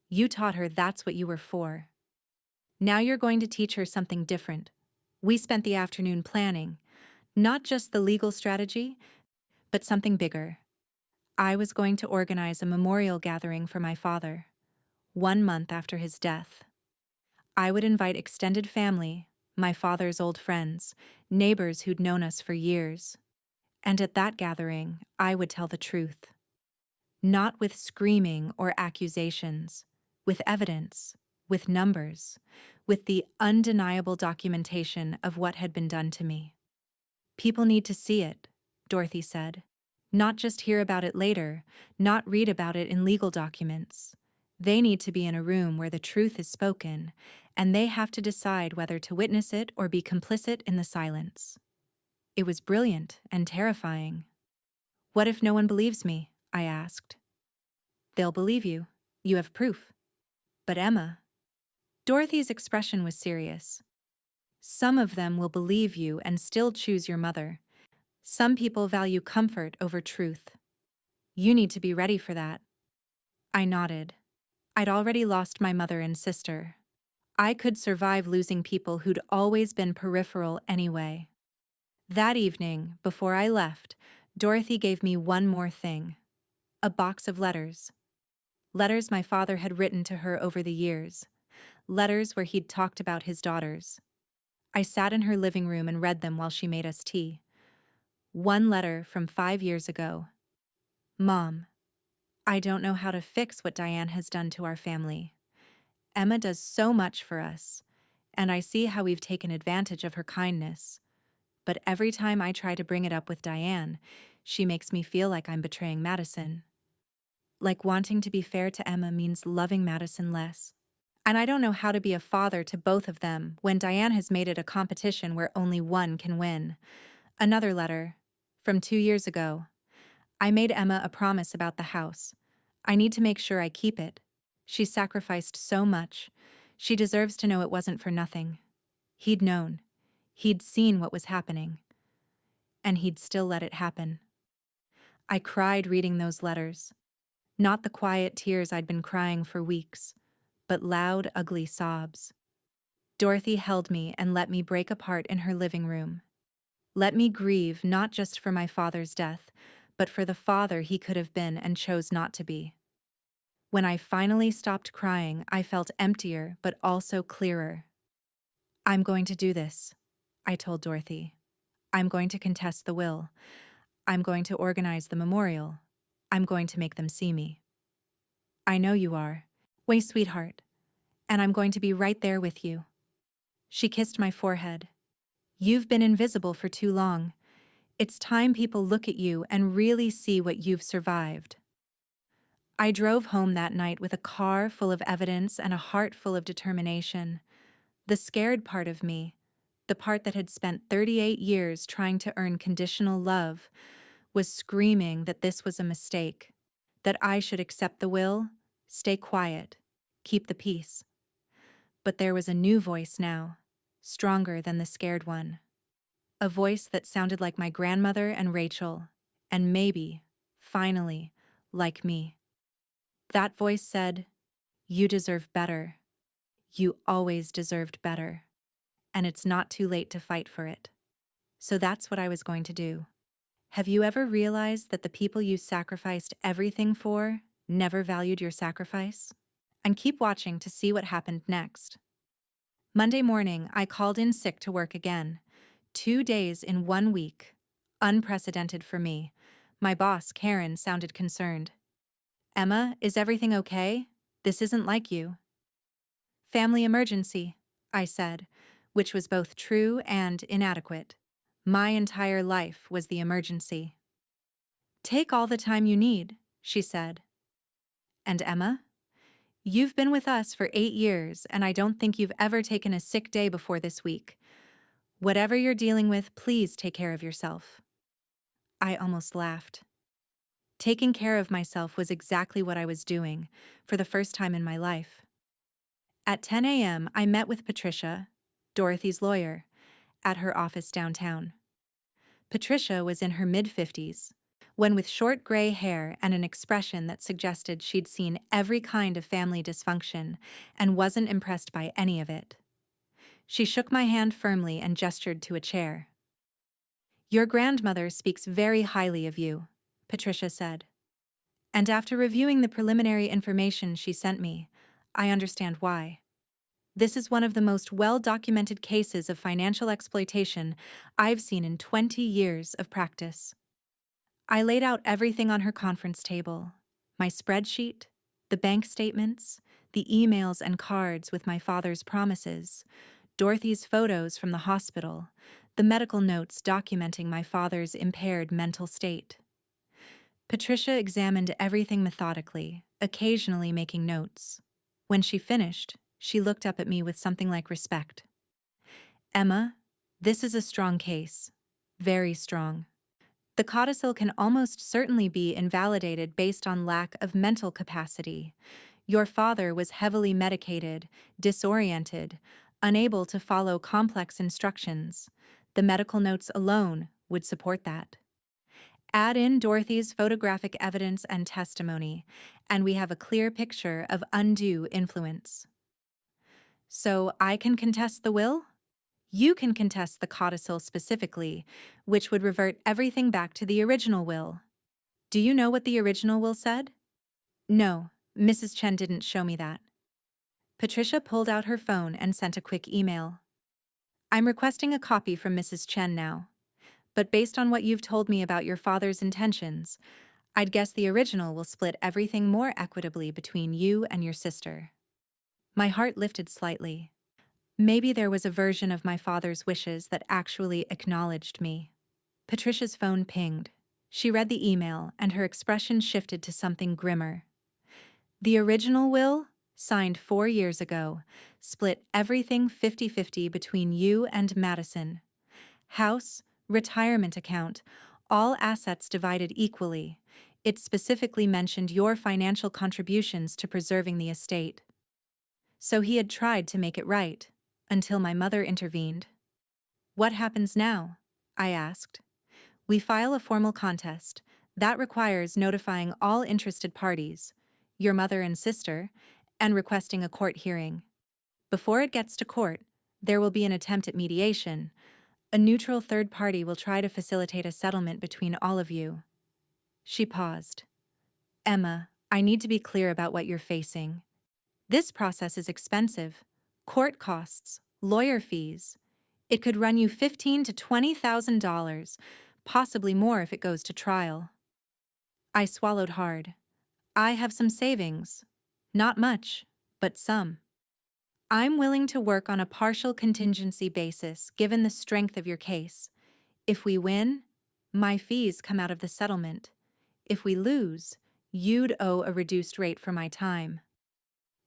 you taught her that's what you were for. Now you're going to teach her something different. We spent the afternoon planning, not just the legal strategy, but something bigger. I was going to organize a memorial gathering for my father, 1 month after his death. I would invite extended family, my father's old friends, neighbors who'd known us for years. And at that gathering, I would tell the truth. Not with screaming or accusations, with evidence, with numbers, with the undeniable documentation of what had been done to me. People need to see it, Dorothy said. Not just hear about it later, not read about it in legal documents. They need to be in a room where the truth is spoken, and they have to decide whether to witness it or be complicit in the silence. It was brilliant and terrifying. What if no one believes me? I asked. They'll believe you. You have proof. But Emma. Dorothy's expression was serious. Some of them will believe you and still choose your mother. Some people value comfort over truth. You need to be ready for that. I nodded. I'd already lost my mother and sister. I could survive losing people who'd always been peripheral anyway. That evening, before I left, Dorothy gave me one more thing. A box of letters. Letters my father had written to her over the years. Letters where he'd talked about his daughters. I sat in her living room and read them while she made us tea. One letter from 5 years ago. Mom, I don't know how to fix what Diane has done to our family. Emma does so much for us, and I see how we've taken advantage of her kindness. But every time I try to bring it up with Diane, she makes me feel like I'm betraying Madison. Like wanting to be fair to Emma means loving Madison less. And I don't know how to be a father to both of them when Diane has made it a competition where only one can win. Another letter. From 2 years ago. I made Emma a promise about the house. I need to make sure I keep it. She sacrificed so much. She deserves to know it wasn't for nothing. He'd known. He'd seen what was happening. And he'd still let it happen. I cried reading those letters. Not the quiet tears I'd been crying for weeks, but loud, ugly sobs. Dorothy held me and let me break apart in her living room. Let me grieve not just for my father's death, but for the father he could have been and chose not to be. When I finally stopped crying, I felt emptier but also clearer. I'm going to do this, I told Dorothy. I'm going to contest the will. I'm going to organize the memorial. I'm going to make them see me. I know you are. Wait, sweetheart. And I'm going to be right there with you. She kissed my forehead. You've been invisible for too long. It's time people look at you and really see what you've survived. I drove home that night with a car full of evidence and a heart full of determination. The scared part of me, the part that had spent 38 years trying to earn conditional love, was screaming that this was a mistake, that I should accept the will, stay quiet, keep the peace. But there was a new voice now, stronger than the scared one. A voice that sounded like my grandmother and Rachel, and maybe, finally, like me. That voice said, "You deserve better. You always deserved better. And it's not too late to fight for it." So that's what I was going to do. Have you ever realized that the people you sacrificed everything for never valued your sacrifice? And keep watching to see what happened next. Monday morning, I called in sick to work again. 2 days in 1 week. Unprecedented for me. My boss, Karen, sounded concerned. "Emma, is everything okay? This isn't like you." "Family emergency," I said, which was both true and inadequate. My entire life was the emergency. "Take all the time you need," she said. "And Emma? You've been with us for 8 years, and I don't think you've ever taken a sick day before this week. Whatever you're dealing with, please take care of yourself." I almost laughed. Taking care of myself was exactly what I was doing, for the first time in my life. At 10 a.m., I met with Patricia, Dorothy's lawyer, at her office downtown. Patricia was in her mid-50s, one with short gray hair and an expression that suggested she'd seen every kind of family dysfunction and wasn't impressed by any of it. She shook my hand firmly and gestured to a chair. "Your grandmother speaks very highly of you," Patricia said. "And after reviewing the preliminary information she sent me, I understand why. This is one of the most well-documented cases of financial exploitation I've seen in 20 years of practice." I laid out everything on her conference table: my spreadsheet, the bank statements, the emails and cards with my father's promises, Dorothy's photos from the hospital, the medical notes documenting my father's impaired mental state. Patricia examined everything methodically, occasionally making notes. When she finished, she looked up at me with something like respect. Emma, this is a strong case. Very strong. The codicil can almost certainly be invalidated based on lack of mental capacity. Your father was heavily medicated, disoriented, unable to follow complex instructions. The medical notes alone would support that. Add in Dorothy's photographic evidence and testimony, and we have a clear picture of undue influence. So I can contest the will? You can contest the codicil specifically, which would revert everything back to the original will. Do you know what the original will said? No, Mrs. Chen didn't show me that. Patricia pulled out her phone and sent a quick email. I'm requesting a copy from Mrs. Chen now. But based on what you've told me about your father's intentions, I'd guess the original will split everything more equitably between you and your sister. My heart lifted slightly. Maybe there was a version of my father's wishes that actually acknowledged me. Patricia's phone pinged. She read the email, and her expression shifted to something grimmer. The original will, signed 4 years ago, split everything 50-50 between you and Madison. House, retirement account, all assets divided equally. It specifically mentioned your financial contributions to preserving the estate. So he had tried to make it right, until my mother intervened. What happens now? I asked. We file a formal contest. That requires notifying all interested parties, your mother and sister, and requesting a court hearing. Before it gets to court, there will be an attempt at mediation. A neutral third party will try to facilitate a settlement between all of you. She paused. Emma, I need to be clear about what you're facing. This process is expensive. Court costs, lawyer fees. It could run you $15,000 to $20,000, possibly more if it goes to trial. I swallowed hard. I have some savings. Not much, but some. I'm willing to work on a partial contingency basis given the strength of your case. If we win, my fees come out of the settlement. If we lose, you'd owe a reduced rate for my time.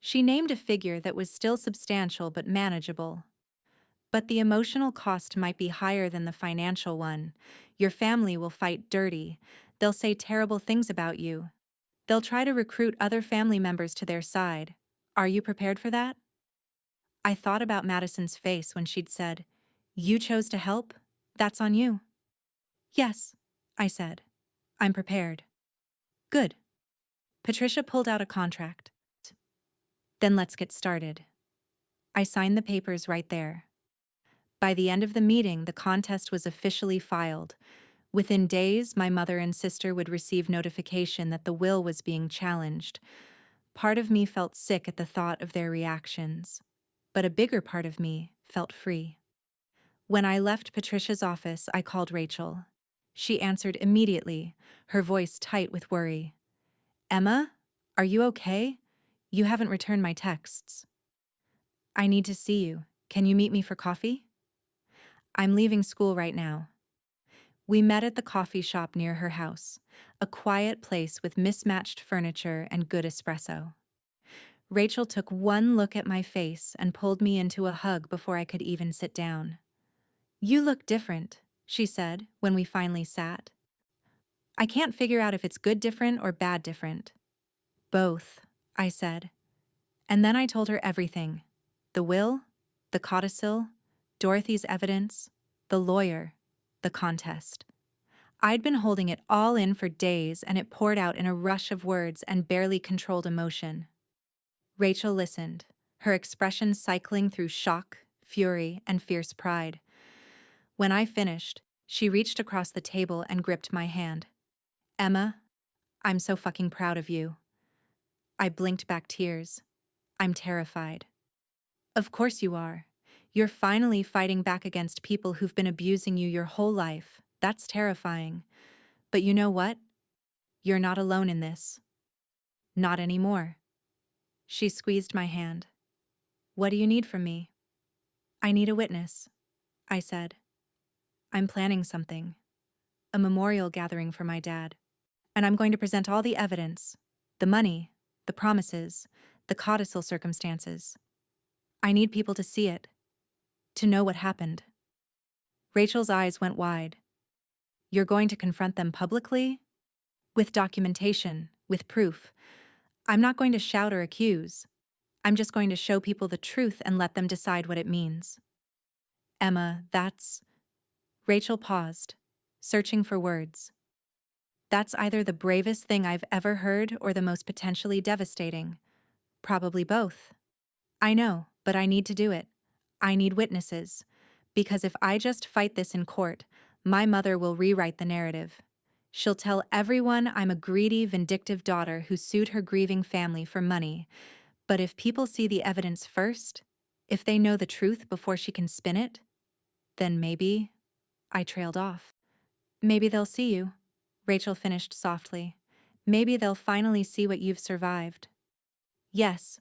She named a figure that was still substantial but manageable. But the emotional cost might be higher than the financial one. Your family will fight dirty. They'll say terrible things about you. They'll try to recruit other family members to their side. Are you prepared for that? I thought about Madison's face when she'd said, "You chose to help? That's on you." Yes, I said. I'm prepared. Good. Patricia pulled out a contract. Then let's get started. I signed the papers right there. By the end of the meeting, the contest was officially filed. Within days, my mother and sister would receive notification that the will was being challenged. Part of me felt sick at the thought of their reactions, but a bigger part of me felt free. When I left Patricia's office, I called Rachel. She answered immediately, her voice tight with worry. Emma, are you okay? You haven't returned my texts. I need to see you. Can you meet me for coffee? I'm leaving school right now. We met at the coffee shop near her house, a quiet place with mismatched furniture and good espresso. Rachel took one look at my face and pulled me into a hug before I could even sit down. You look different, she said when we finally sat. I can't figure out if it's good different or bad different. Both, I said. And then I told her everything. The will, the codicil, Dorothy's evidence, the lawyer, the contest. I'd been holding it all in for days, and it poured out in a rush of words and barely controlled emotion. Rachel listened, her expression cycling through shock, fury, and fierce pride. When I finished, she reached across the table and gripped my hand. Emma, I'm so fucking proud of you. I blinked back tears. I'm terrified. Of course you are. You're finally fighting back against people who've been abusing you your whole life. That's terrifying. But you know what? You're not alone in this. Not anymore. She squeezed my hand. What do you need from me? I need a witness, I said. I'm planning something. A memorial gathering for my dad. And I'm going to present all the evidence, the money, the promises, the codicil circumstances. I need people to see it, to know what happened. Rachel's eyes went wide. You're going to confront them publicly? With documentation, with proof. I'm not going to shout or accuse. I'm just going to show people the truth and let them decide what it means. Emma, that's... Rachel paused, searching for words. That's either the bravest thing I've ever heard or the most potentially devastating. Probably both. I know, but I need to do it. I need witnesses. Because if I just fight this in court, my mother will rewrite the narrative. She'll tell everyone I'm a greedy, vindictive daughter who sued her grieving family for money. But if people see the evidence first, if they know the truth before she can spin it, then maybe... I trailed off. Maybe they'll see you, Rachel finished softly. Maybe they'll finally see what you've survived. Yes,